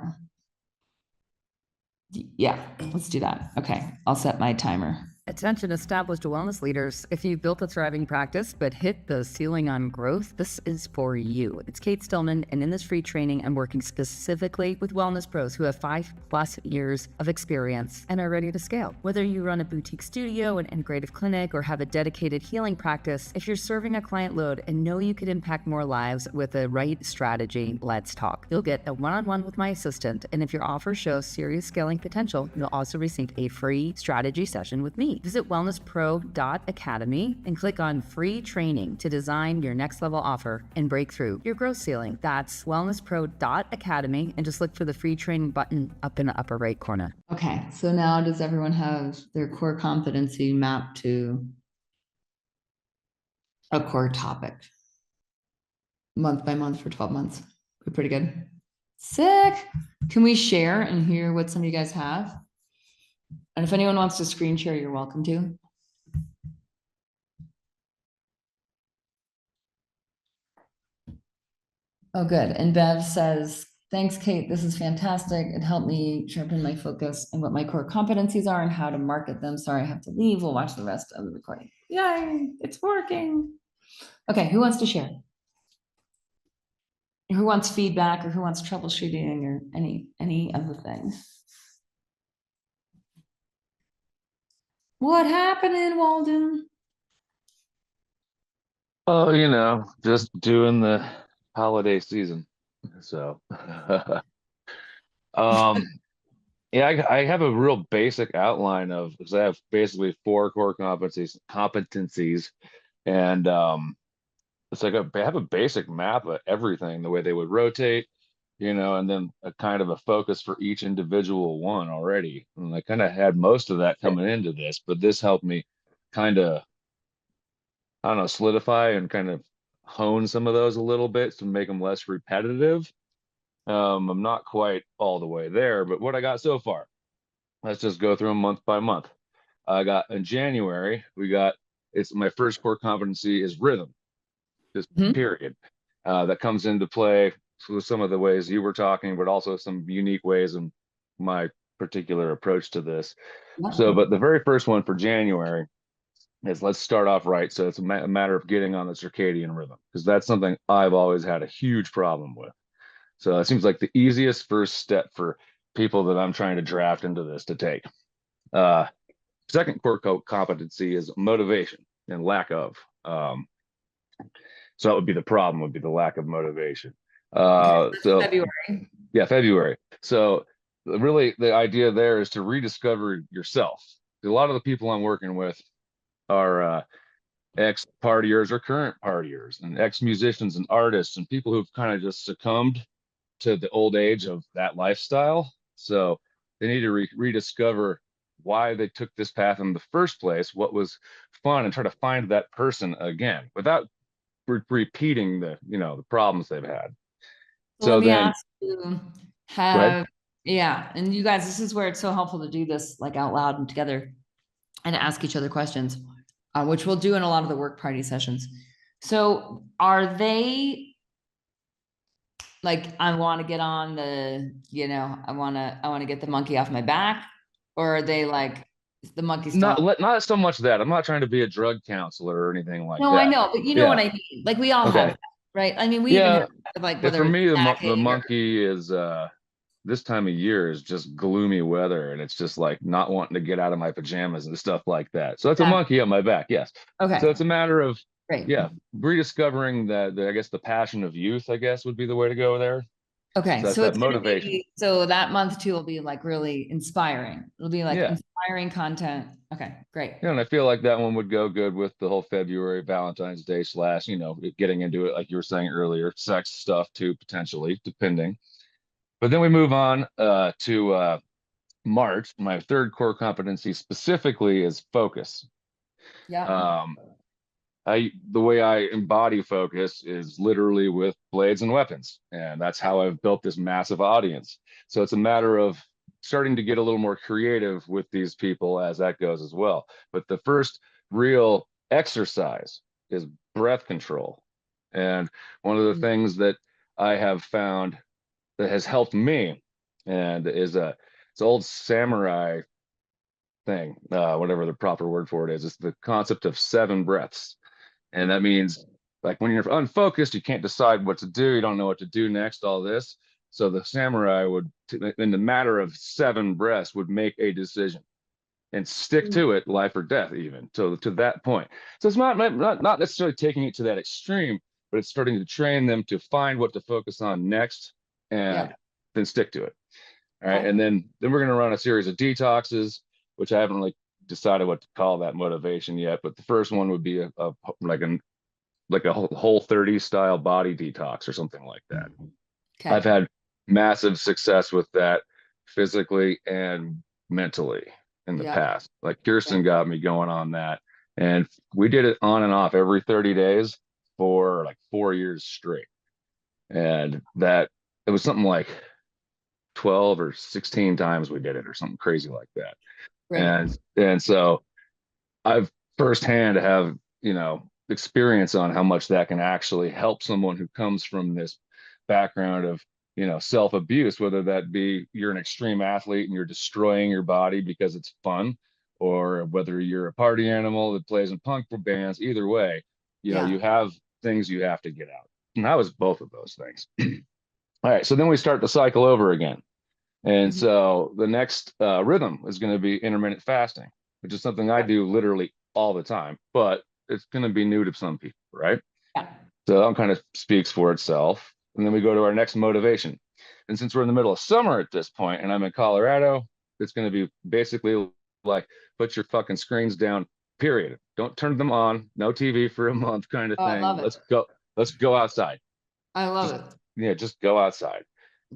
Yeah, let's do that. Okay, I'll set my timer. Attention established wellness leaders. If you've built a thriving practice but hit the ceiling on growth, this is for you. It's Cate Stillman, and in this free training, I'm working specifically with wellness pros who have 5+ years of experience and are ready to scale. Whether you run a boutique studio, an integrative clinic, or have a dedicated healing practice, if you're serving a client load and know you could impact more lives with the right strategy, let's talk. You'll get a one-on-one with my assistant, and if your offer shows serious scaling potential, you'll also receive a free strategy session with me. Visit wellnesspro.academy and click on free training to design your next level offer and break through your growth ceiling. That's wellnesspro.academy, and just look for the free training button up in the upper right corner. Okay, so now does everyone have their core competency mapped to a core topic? Month by month for 12 months. We're pretty good. Sick. Can we share and hear what some of you guys have? And if anyone wants to screen share, you're welcome to. Oh, good. And Bev says, thanks, Cate. This is fantastic. It helped me sharpen my focus and what my core competencies are and how to market them. Sorry, I have to leave. We'll watch the rest of the recording. Yay, it's working. Okay, who wants to share? Who wants feedback or who wants troubleshooting or any of the things? What happened in Walden? Oh, just doing the holiday season. So, um, yeah, I have a real basic outline of, because I have basically 4 core competencies, and it's like I have a basic map of everything, the way they would rotate, and then a kind of a focus for each individual one already. And I kind of had most of that coming into this, but this helped me kind of, I don't know, solidify and kind of hone some of those a little bit to make them less repetitive. I'm not quite all the way there, but what I got so far, let's just go through them month by month. I got in January, it's my first core competency is rhythm, just period. That comes into play with some of the ways you were talking, but also some unique ways in my particular approach to this. So, but the very first one for January is let's start off right. So it's a matter of getting on the circadian rhythm, because that's something I've always had a huge problem with. So it seems like the easiest first step for people that I'm trying to draft into this to take. Second core competency is motivation and lack of. So that would be the problem, would be the lack of motivation. So February. yeah, February. So really the idea there is to rediscover yourself. A lot of the people I'm working with are ex-partiers or current partiers and ex-musicians and artists and people who've kind of just succumbed to the old age of that lifestyle. So they need to rediscover why they took this path in the first place, what was fun, and try to find that person again without repeating the problems they've had. So let So me then, ask you, go ahead. yeah, and you guys, this is where it's so helpful to do this like out loud and together and ask each other questions, which we'll do in a lot of the work party sessions. So are they like, I want to get on the, I want to get the monkey off my back, or are they like the monkey's still? Not so much that I'm not trying to be a drug counselor or anything like No, I that. know, but you know what Yeah. I mean? Like we all have Okay. that, right? I mean, we even Yeah. have like Yeah, for whether it's me, the snacking or monkey is this time of year is just gloomy weather, and it's just like not wanting to get out of my pajamas and stuff like that. So it's a monkey on my back, yes. So okay, it's a matter of great. rediscovering I guess the passion of youth, I guess would be the way to go there. Okay, So that's so that it's gonna motivation. be, so that month too will be like really inspiring. It'll be like Yeah. inspiring content. Okay, great. Yeah, and I feel like that one would go good with the whole February Valentine's Day / getting into it, like you were saying earlier, sex stuff too, potentially, depending. But then we move on to March. My third core competency specifically is focus. Yeah. Um, the way I embody focus is literally with blades and weapons, and that's how I've built this massive audience. So it's a matter of starting to get a little more creative with these people as that goes as well. But the first real exercise is breath control. And one of the things that I have found that has helped me and is it's old samurai thing, whatever the proper word for it is. It's the concept of 7 breaths. And that means like when you're unfocused, you can't decide what to do. You don't know what to do next, all this. So the samurai would, in the matter of 7 breaths, would make a decision and stick to it, life or death, even to that point. So it's not necessarily taking it to that extreme, but it's starting to train them to find what to focus on next and then stick to it. All right. Okay. And then we're going to run a series of detoxes, which I haven't really decided what to call that motivation yet. But the first one would be like a whole 30 style body detox or something like that. Okay. I've had massive success with that physically and mentally in the past. Like Kirsten got me going on that. And we did it on and off every 30 days for like 4 years straight. And that it was something like 12 or 16 times we did it or something crazy like that. Right. And so I've firsthand have, experience on how much that can actually help someone who comes from this background of, self-abuse, whether that be you're an extreme athlete and you're destroying your body because it's fun, or whether you're a party animal that plays in punk bands. Either way, you have things you have to get out. And I was both of those things. All right. So then we start to cycle over again. And so the next rhythm is going to be intermittent fasting, which is something I do literally all the time, but it's going to be new to some people, right? Yeah. So that kind of speaks for itself. And then we go to our next motivation. And since we're in the middle of summer at this point, and I'm in Colorado, it's going to be basically like put your fucking screens down, period. Don't turn them on. No TV for a month kind of Oh, I thing. love it. Let's go outside. I love Just, it. yeah, just go outside.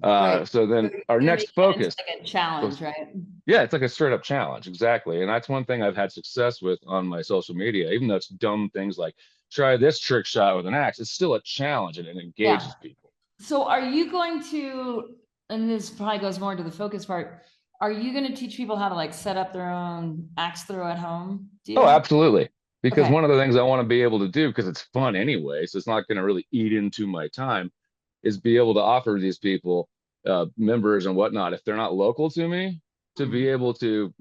Right. So then our You're next making it into focus. like a challenge, right? Yeah, it's like a straight up challenge. Exactly. And that's one thing I've had success with on my social media, even though it's dumb things like try this trick shot with an axe. It's still a challenge and it engages people. So are you going to, and this probably goes more to the focus part, are you going to teach people how to like set up their own axe throw at home? Do you? Oh, absolutely. Because Okay. one of the things I want to be able to do, because it's fun anyway, so it's not going to really eat into my time, is be able to offer these people members and whatnot, if they're not local to me, to be able to,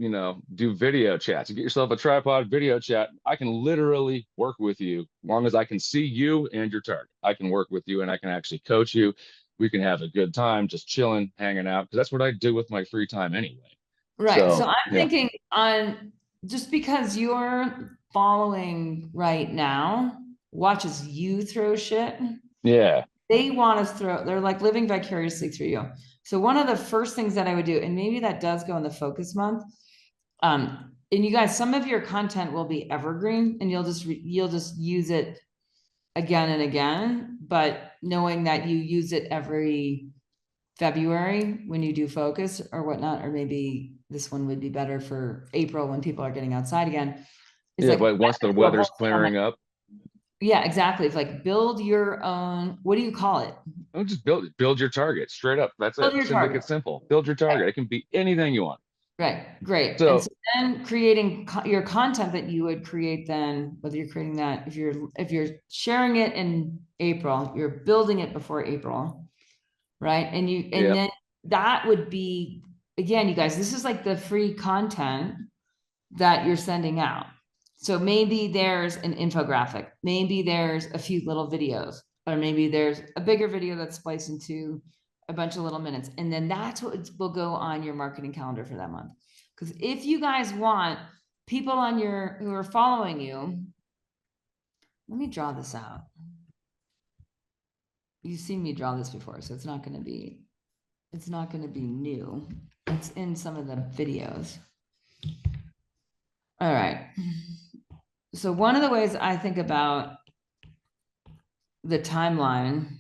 do video chats. You get yourself a tripod video chat. I can literally work with you as long as I can see you and your target. I can work with you and I can actually coach you. We can have a good time, just chilling, hanging out, because that's what I do with my free time anyway. Right. So So, I'm thinking on just because your following right now watches you throw shit. yeah. they want to they're like living vicariously through you. So one of the first things that I would do, and maybe that does go in the focus month. And you guys, some of your content will be evergreen and you'll just use it again and again, but knowing that you use it every February when you do focus or whatnot, or maybe this one would be better for April when people are getting outside again. It's Yeah, like, but once the weather's clearing up, yeah, exactly. It's like build your own, what do you call it? don't just build your target straight up. That's Build it. your So make target. it simple. Build your target. It can be anything you want. Right, great. And So so then creating your content that you would create then, whether you're creating that, if you're sharing it in April, you're building it before April, right? And Yep. then that would be, again, you guys, this is like the free content that you're sending out. So maybe there's an infographic, maybe there's a few little videos, or maybe there's a bigger video that's spliced into a bunch of little minutes. And then that's what will go on your marketing calendar for that month. Because if you guys want people on who are following you, let me draw this out. You've seen me draw this before, so it's not going to be new. It's in some of the videos. All right. So one of the ways I think about the timeline,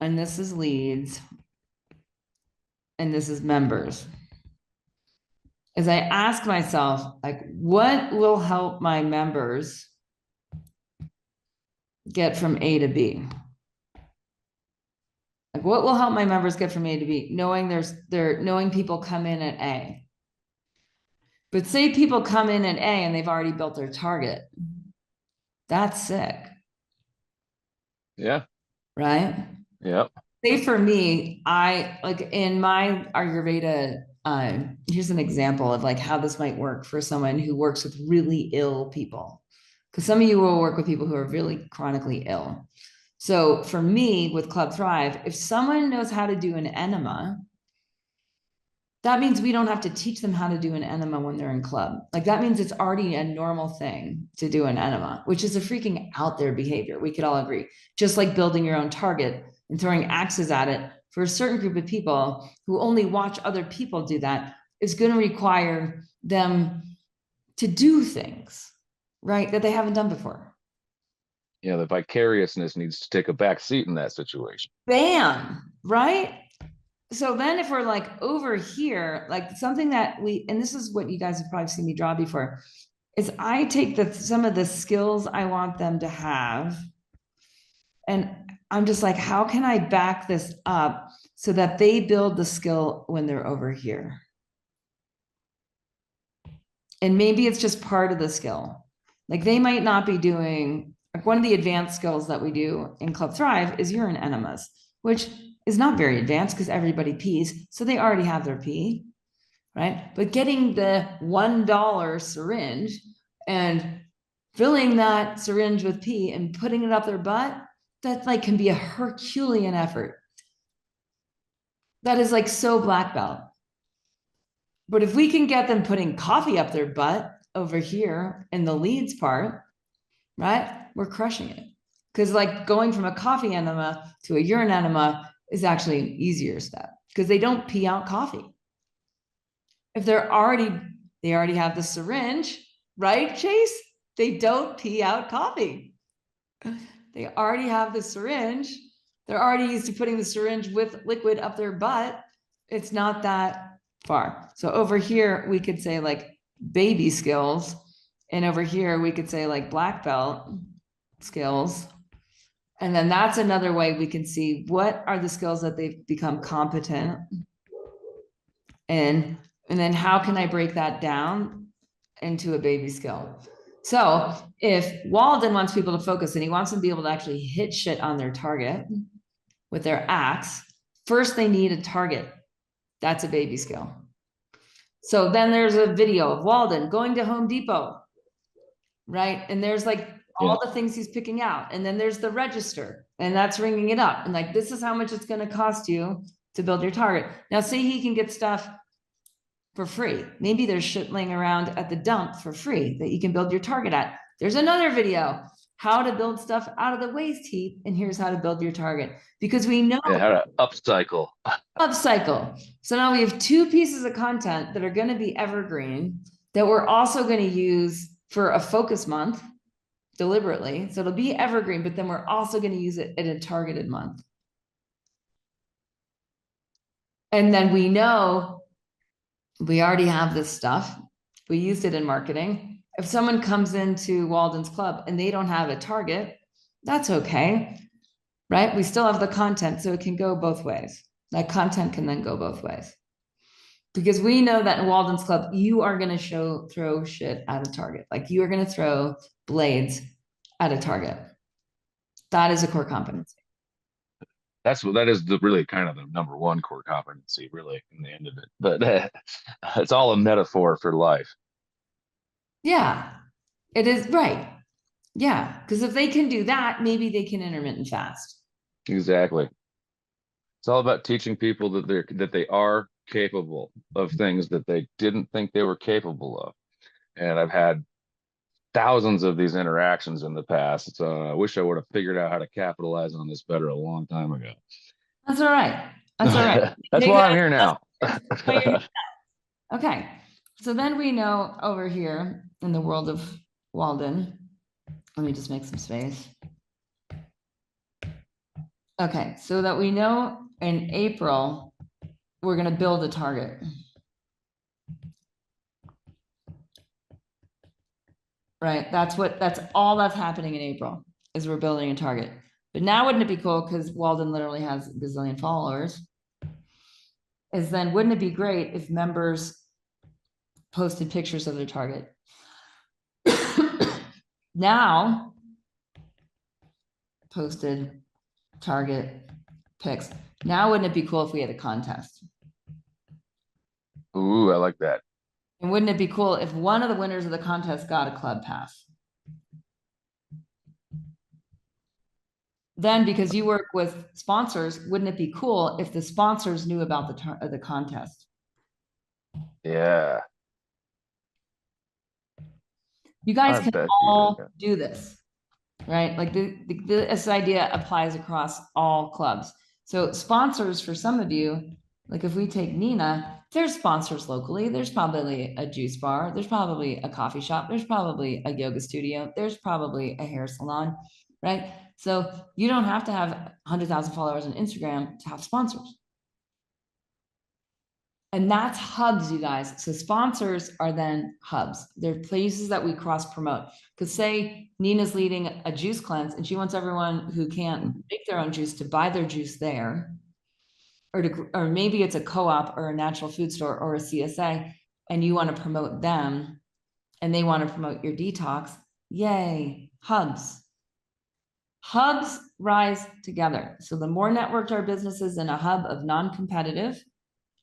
and this is leads, and this is members, is I ask myself, like, what will help my members get from A to B? Like, what will help my members get from A to B? Knowing knowing people come in at A. But say people come in at A and they've already built their target. That's sick. yeah. Right? Yep. Say for me, I like in my Ayurveda, here's an example of like how this might work for someone who works with really ill people. Because some of you will work with people who are really chronically ill. So for me with Club Thrive, if someone knows how to do an enema, that means we don't have to teach them how to do an enema when they're in club. Like that means it's already a normal thing to do an enema, which is a freaking out there behavior. We could all agree. Just like building your own target and throwing axes at it for a certain group of people who only watch other people do that is going to require them to do things, right, that they haven't done before. Yeah, the vicariousness needs to take a back seat in that situation. Bam, right? So then if we're like over here, like something that and this is what you guys have probably seen me draw before, is I take some of the skills I want them to have, and I'm just like, how can I back this up so that they build the skill when they're over here? And maybe it's just part of the skill. Like they might not be doing, like one of the advanced skills that we do in Club Thrive is urine enemas, which is not very advanced because everybody pees. So they already have their pee, right? But getting the $1 syringe and filling that syringe with pee and putting it up their butt, that like can be a Herculean effort. That is like so black belt. But if we can get them putting coffee up their butt over here in the leads part, right? We're crushing it. Because like going from a coffee enema to a urine enema is actually an easier step because they don't pee out coffee. If they already have the syringe, right, Chase? They don't pee out coffee. They already have the syringe. They're already used to putting the syringe with liquid up their butt. It's not that far. So over here, we could say like baby skills. And over here, we could say like black belt skills. And then that's another way we can see what are the skills that they've become competent in, and then how can I break that down into a baby skill? So if Walden wants people to focus and he wants them to be able to actually hit shit on their target with their axe, first they need a target. That's a baby skill. So then there's a video of Walden going to Home Depot, right? And there's like all the things he's picking out. And then there's the register and that's ringing it up. And like, this is how much it's going to cost you to build your target. Now say he can get stuff for free. Maybe there's shit laying around at the dump for free that you can build your target at. There's another video how to build stuff out of the waste heap, and here's how to build your target. Because we know Yeah, how to upcycle. upcycle. So now we have two pieces of content that are going to be evergreen that we're also going to use for a focus month deliberately. So it'll be evergreen, but then we're also going to use it in a targeted month. And then we know we already have this stuff. We used it in marketing. If someone comes into Walden's Club and they don't have a target, that's okay, right? We still have the content, so it can go both ways. That content can then go both ways. Because we know that in Walden's Club, you are going to throw shit at a target. Like you are going to throw blades at a target. That is a core competency. That is the really kind of the number one core competency, really, in the end of it. But it's all a metaphor for life. Yeah, it is right. Yeah, because if they can do that, maybe they can intermittent fast. Exactly. It's all about teaching people that they are capable of things that they didn't think they were capable of. And I've had thousands of these interactions in the past. So I wish I would have figured out how to capitalize on this better a long time ago. That's all right. That's all right. That's why I'm here now. Okay. So then we know over here in the world of Walden, let me just make some space. Okay. So that we know in April, we're going to build a target. Right. That's all that's happening in April is we're building a target. But now wouldn't it be cool? Because Walden literally has a gazillion followers. Is then wouldn't it be great if members posted pictures of their target? Now posted target pics. Now wouldn't it be cool if we had a contest? Ooh, I like that. And wouldn't it be cool if one of the winners of the contest got a club pass? Then, because you work with sponsors, wouldn't it be cool if the sponsors knew about the contest? Yeah. You guys I can bet all you. do this, right? Like this idea applies across all clubs. So sponsors for some of you, like if we take Nina, there's sponsors locally. There's probably a juice bar. There's probably a coffee shop. There's probably a yoga studio. There's probably a hair salon, right? So you don't have to have 100,000 followers on Instagram to have sponsors. And that's hubs, you guys. So sponsors are then hubs. They're places that we cross promote. Because say Nina's leading a juice cleanse and she wants everyone who can't make their own juice to buy their juice there. Or maybe it's a co-op or a natural food store or a CSA, and you want to promote them and they want to promote your detox. Yay, hubs. Hubs rise together. So the more networked our business is in a hub of non-competitive,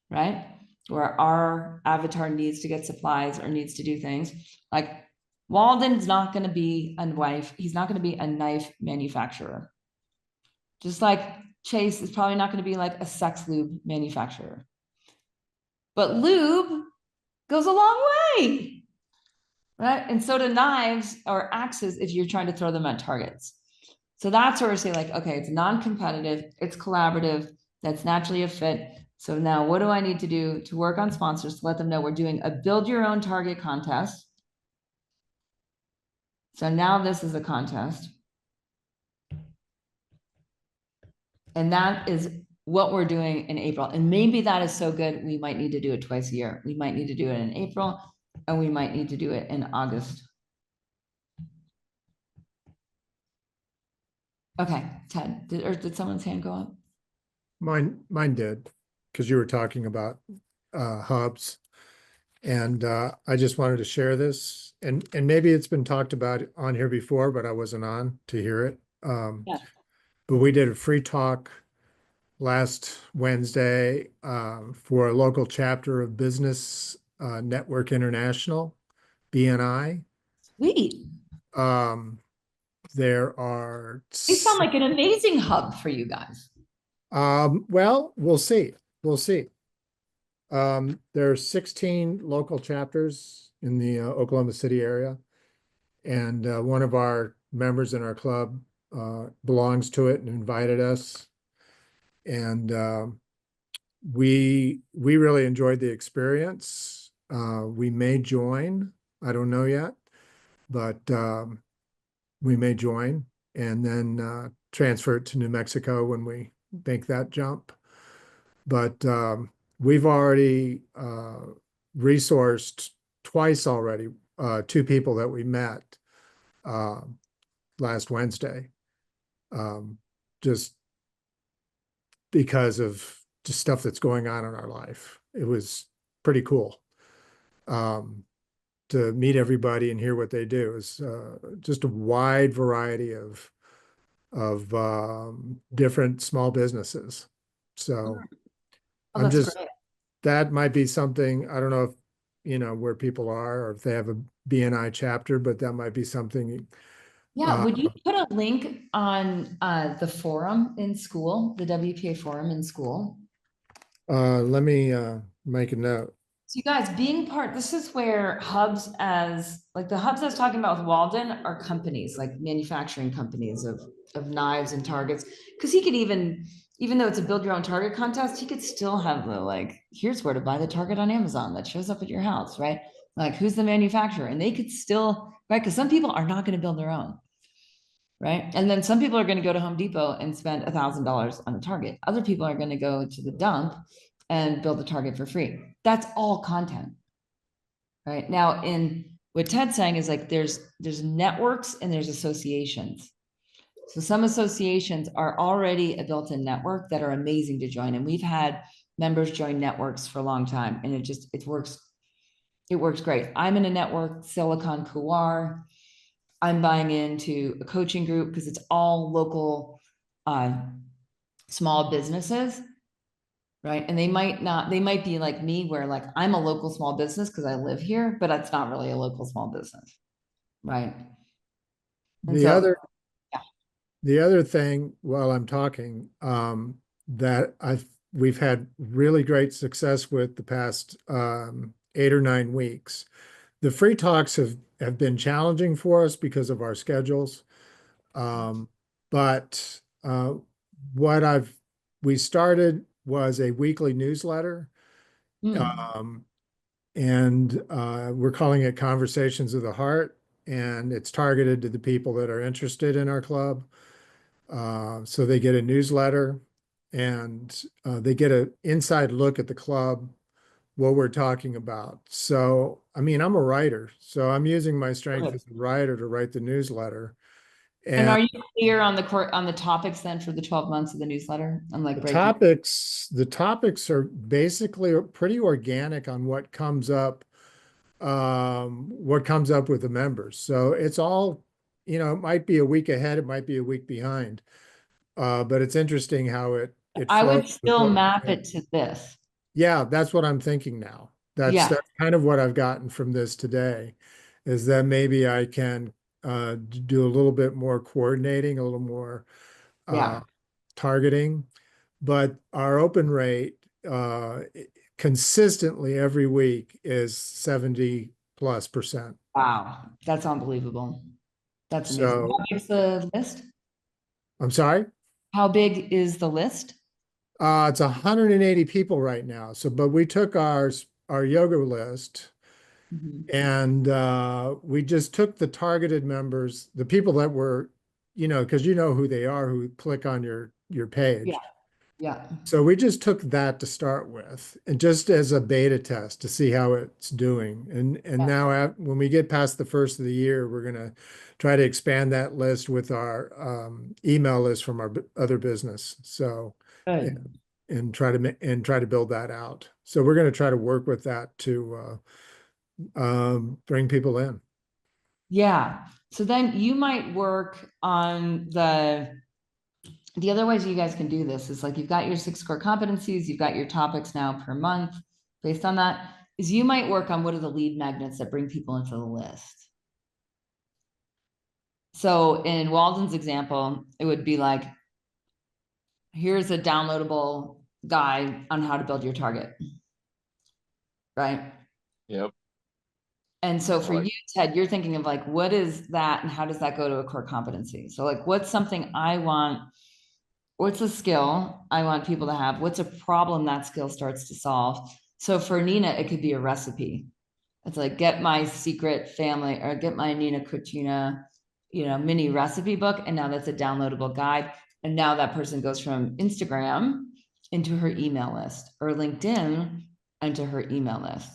right? Where our avatar needs to get supplies or needs to do things. Like Walden's not going to be a wife. He's not going to be a knife manufacturer. Just like Chase is probably not going to be like a sex lube manufacturer. But lube goes a long way, right? And so do knives or axes if you're trying to throw them at targets. So that's where we say like, okay, it's non-competitive, it's collaborative, that's naturally a fit. So now what do I need to do to work on sponsors to let them know we're doing a build your own target contest? So now this is a contest. And that is what we're doing in April. And maybe that is so good, we might need to do it twice a year. We might need to do it in April, and we might need to do it in August. Okay, Ted, did someone's hand go up? Mine did, because you were talking about hubs. And I just wanted to share this, and maybe it's been talked about on here before, but I wasn't on to hear it. Yeah. But we did a free talk last Wednesday for a local chapter of Business Network International, BNI. Sweet. There are. They sound like an amazing hub for you guys. Well, we'll see. We'll see. There are 16 local chapters in the Oklahoma City area. And one of our members in our club belongs to it and invited us. And we really enjoyed the experience. We may join. I don't know yet, but we may join and then transfer it to New Mexico when we make that jump. But we've already resourced twice already, two people that we met last Wednesday, just because of just stuff that's going on in our life. It was pretty cool to meet everybody and hear what they do. It's just a wide variety of different small businesses. So Oh, I'm that's just, great. that might be something, I don't know if, you know, where people are or if they have a BNI chapter, but that might be something. Yeah, would you put a link on the forum in school, the WPA forum in school? Let me make a note. So you guys, being part, this is where hubs as, like the hubs I was talking about with Walden are companies, like manufacturing companies of knives and targets. Because he could even though it's a build your own target contest, he could still have the like, here's where to buy the target on Amazon that shows up at your house, right? Like who's the manufacturer? And they could still, right? Because some people are not going to build their own. Right. And then some people are going to go to Home Depot and spend $1,000 on a target. Other people are going to go to the dump and build the target for free. That's all content. Right now, in what Ted's saying is like there's networks and there's associations. So some associations are already a built-in network that are amazing to join. And we've had members join networks for a long time, and it works great. I'm in a network, Silicon Couloir. I'm buying into a coaching group because it's all local small businesses, right? And they might be like me where like I'm a local small business because I live here, but that's not really a local small business, right? And The so, other yeah. the other thing while I'm talking, that we've had really great success with the past 8 or 9 weeks. The free talks have been challenging for us because of our schedules. But what we started was a weekly newsletter. Um, and we're calling it Conversations of the Heart, and it's targeted to the people that are interested in our club. So they get a newsletter, and they get an inside look at the club, what we're talking about. So, I mean, I'm a writer, so I'm using my strength as a writer to write the newsletter. And And are you clear on the topics then for the 12 months of the newsletter? I'm like the topics are basically pretty organic on what comes up with the members. So it's all, you know, it might be a week ahead, it might be a week behind. But it's interesting how it I flows would with still what we're map doing. it to this. Yeah, that's what I'm thinking now. That's Yeah. kind of what I've gotten from this today, is that maybe I can do a little bit more coordinating, a little more Yeah. targeting. But our open rate consistently every week is 70+%. Wow. That's unbelievable. That's amazing. So How big's the list? I'm sorry. How big is the list? It's 180 people right now. So, but we took our yoga list and we just took the targeted members, the people that were, you know, because you know who they are, who click on your page. Yeah. So we just took that to start with, and just as a beta test to see how it's doing. And now when we get past the first of the year, we're going to try to expand that list with our email list from our other business. So Good. and try to build that out. So we're going to try to work with that to bring people in. Yeah. So then you might work on the other ways you guys can do this is like you've got your 6 core competencies, you've got your topics now per month. Based on that, is you might work on what are the lead magnets that bring people into the list. So in Walden's example, it would be like, here's a downloadable guide on how to build your target. Right. Yep. And so for Like- you, Ted, you're thinking of like, what is that and how does that go to a core competency? So like, what's something I want, what's a skill I want people to have? What's a problem that skill starts to solve? So for Nina, it could be a recipe. It's like, get my secret family or get my Nina Cucina, mini recipe book. And now that's a downloadable guide. And now that person goes from Instagram into her email list, or LinkedIn into her email list.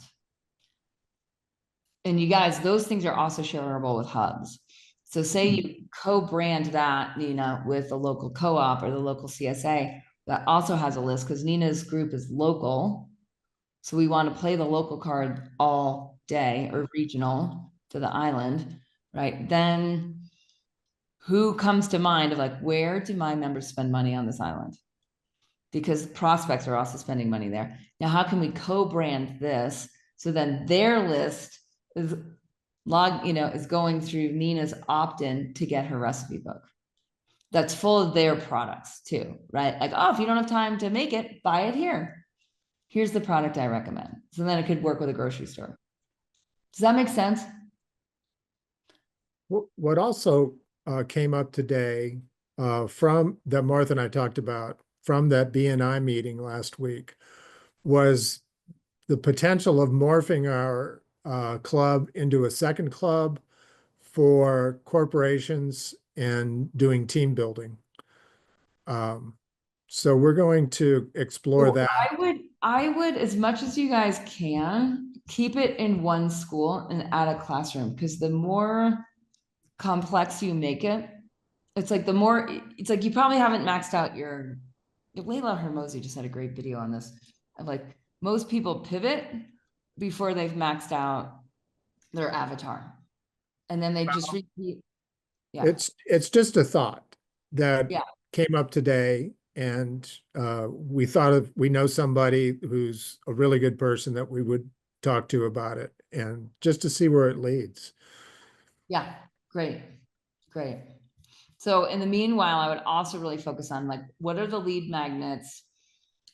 And you guys, those things are also shareable with hubs. So say you co-brand that, Nina, with the local co-op or the local CSA that also has a list, because Nina's group is local. So we want to play the local card all day, or regional to the island, right? Then who comes to mind of like, where do my members spend money on this island? Because prospects are also spending money there. Now, how can we co-brand this so then their list is is going through Nina's opt-in to get her recipe book that's full of their products too, right? Like, oh, if you don't have time to make it, buy it here. Here's the product I recommend. So then it could work with a grocery store. Does that make sense? What also came up today from that Martha and I talked about from that BNI meeting last week was the potential of morphing our club into a second club for corporations and doing team building. So we're going to explore Well, that. I would, as much as you guys can, keep it in one school and add a classroom, because the more complex you make it, it's like you probably haven't maxed out your Layla Hermosi just had a great video on this of like, most people pivot before they've maxed out their avatar. And then they just repeat. Yeah. It's just a thought that Yeah. came up today, and we know somebody who's a really good person that we would talk to about it, and just to see where it leads. Yeah. Great. So in the meanwhile, I would also really focus on like, what are the lead magnets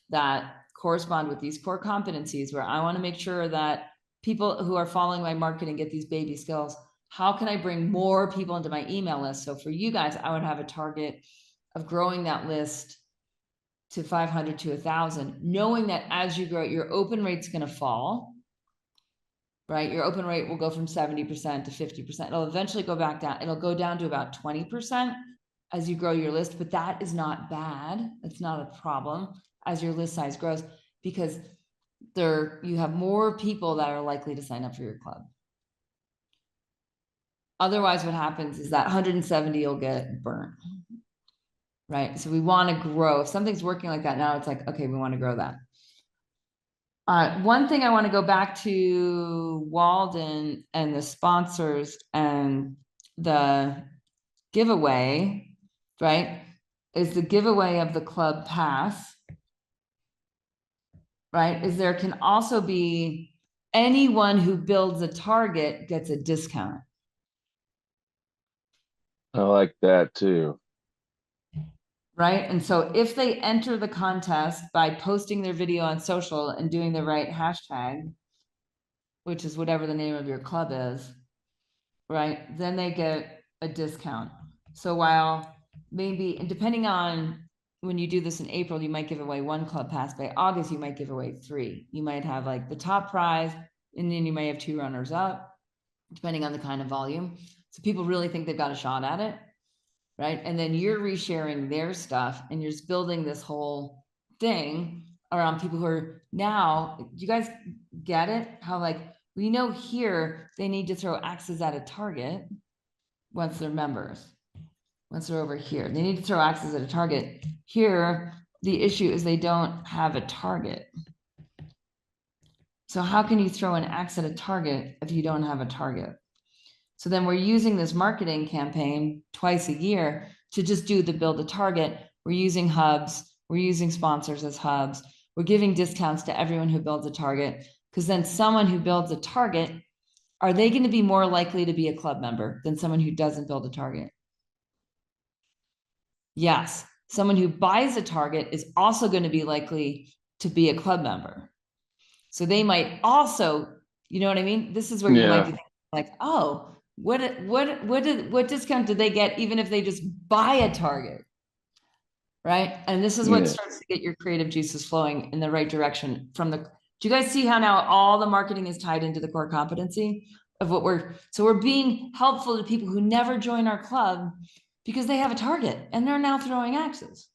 that correspond with these core competencies, where I want to make sure that people who are following my marketing get these baby skills. How can I bring more people into my email list? So for you guys, I would have a target of growing that list to 500 to 1,000, knowing that as you grow, your open rate's going to fall, right? Your open rate will go from 70% to 50%. It'll eventually go back down. It'll go down to about 20% as you grow your list, but that is not bad. It's not a problem as your list size grows, because you have more people that are likely to sign up for your club. Otherwise, what happens is that 170 will get burnt, right? So we want to grow. If something's working like that now, it's like, okay, we want to grow that. One thing I want to go back to Walden and the sponsors and the giveaway, right? Is the giveaway of the club pass, right? Is there can also be anyone who builds a target gets a discount. I like that too. Right. And so if they enter the contest by posting their video on social and doing the right hashtag, which is whatever the name of your club is, right, then they get a discount. So while maybe, and depending on when you do this in April, you might give away 1 club pass. By August, you might give away 3. You might have like the top prize, and then you may have 2 runners up, depending on the kind of volume. So people really think they've got a shot at it. Right. And then you're resharing their stuff, and you're just building this whole thing around people who are now, you guys get it? How like, we know here they need to throw axes at a target once they're members. Once they're over here, they need to throw axes at a target. Here, the issue is they don't have a target. So how can you throw an axe at a target if you don't have a target? So then we're using this marketing campaign twice a year to just do the build a target. We're using hubs. We're using sponsors as hubs. We're giving discounts to everyone who builds a target, because then someone who builds a target, are they going to be more likely to be a club member than someone who doesn't build a target? Yes. Someone who buys a target is also going to be likely to be a club member. So they might also, you know what I mean? This is where you might be thinking, like, oh, what discount did they get even if they just buy a target? Right. And this is what Yeah. starts to get your creative juices flowing in the right direction from the, do you guys see how now all the marketing is tied into the core competency of what we're being helpful to people who never join our club because they have a target and they're now throwing axes,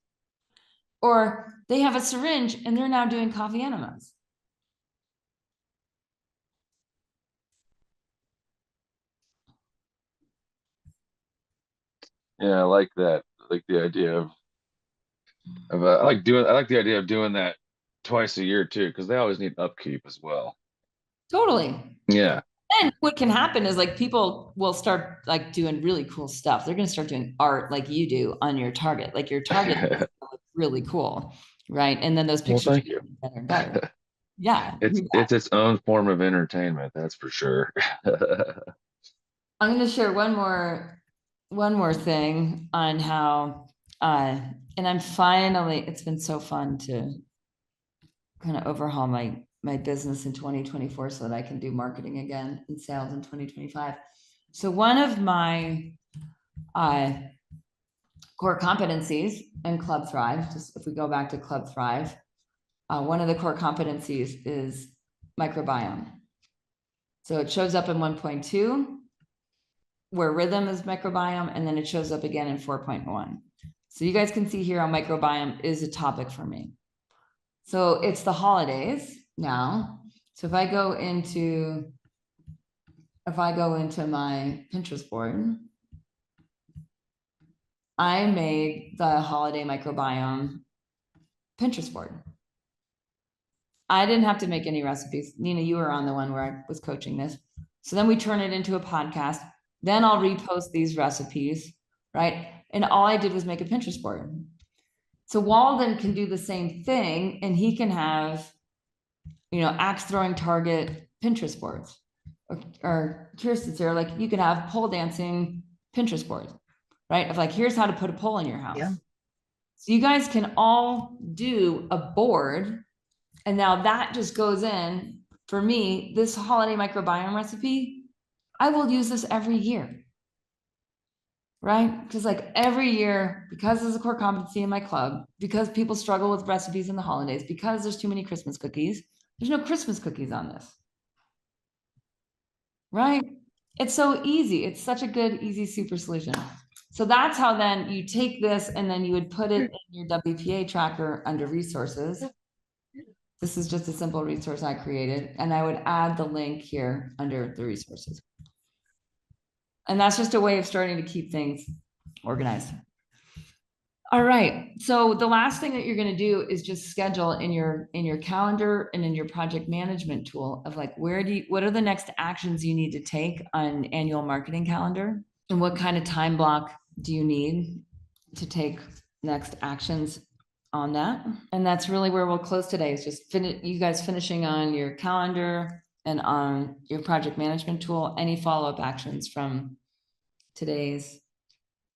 or they have a syringe and they're now doing coffee enemas. Yeah, I like that. I like the idea of I like the idea of doing that twice a year too, because they always need upkeep as well. Totally. Yeah. And what can happen is like people will start like doing really cool stuff. They're going to start doing art like you do on your target. Like your target is really cool, right? And then those Well, pictures thank are you. better and better. Yeah. It's its own form of entertainment, that's for sure. I'm going to share one more thing on how and it's been so fun to kind of overhaul my business in 2024 so that I can do marketing again and sales in 2025. So one of my core competencies in Club Thrive, just if we go back to Club Thrive, one of the core competencies is microbiome. So it shows up in 1.2, where rhythm is microbiome, and then it shows up again in 4.1. So you guys can see here how microbiome is a topic for me. So it's the holidays now. So if I go into my Pinterest board, I made the holiday microbiome Pinterest board. I didn't have to make any recipes. Nina, you were on the one where I was coaching this. So then we turn it into a podcast. Then I'll repost these recipes, right? And all I did was make a Pinterest board. So Walden can do the same thing, and he can have, axe throwing target Pinterest boards. Or Kirsten's here, like you could have pole dancing Pinterest boards, right? Of like, here's how to put a pole in your house. Yeah. So you guys can all do a board. And now that just goes in, for me, this holiday microbiome recipe, I will use this every year. Right? Because like every year, because there's a core competency in my club, because people struggle with recipes in the holidays, because there's too many Christmas cookies, there's no Christmas cookies on this. Right? It's so easy. It's such a good, easy, super solution. So that's how then you take this and then you would put it in your WPA tracker under resources. This is just a simple resource I created, and I would add the link here under the resources. And that's just a way of starting to keep things organized. All right. So the last thing that you're going to do is just schedule in your calendar and in your project management tool of like, what are the next actions you need to take on annual marketing calendar, and what kind of time block do you need to take next actions on that? And that's really where we'll close today, is just you guys finishing on your calendar and on your project management tool, any follow-up actions from today's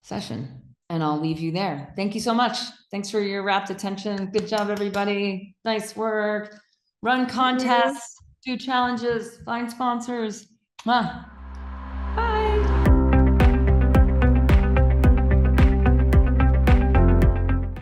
session. And I'll leave you there. Thank you so much. Thanks for your rapt attention. Good job, everybody. Nice work. Run contests, do challenges, find sponsors.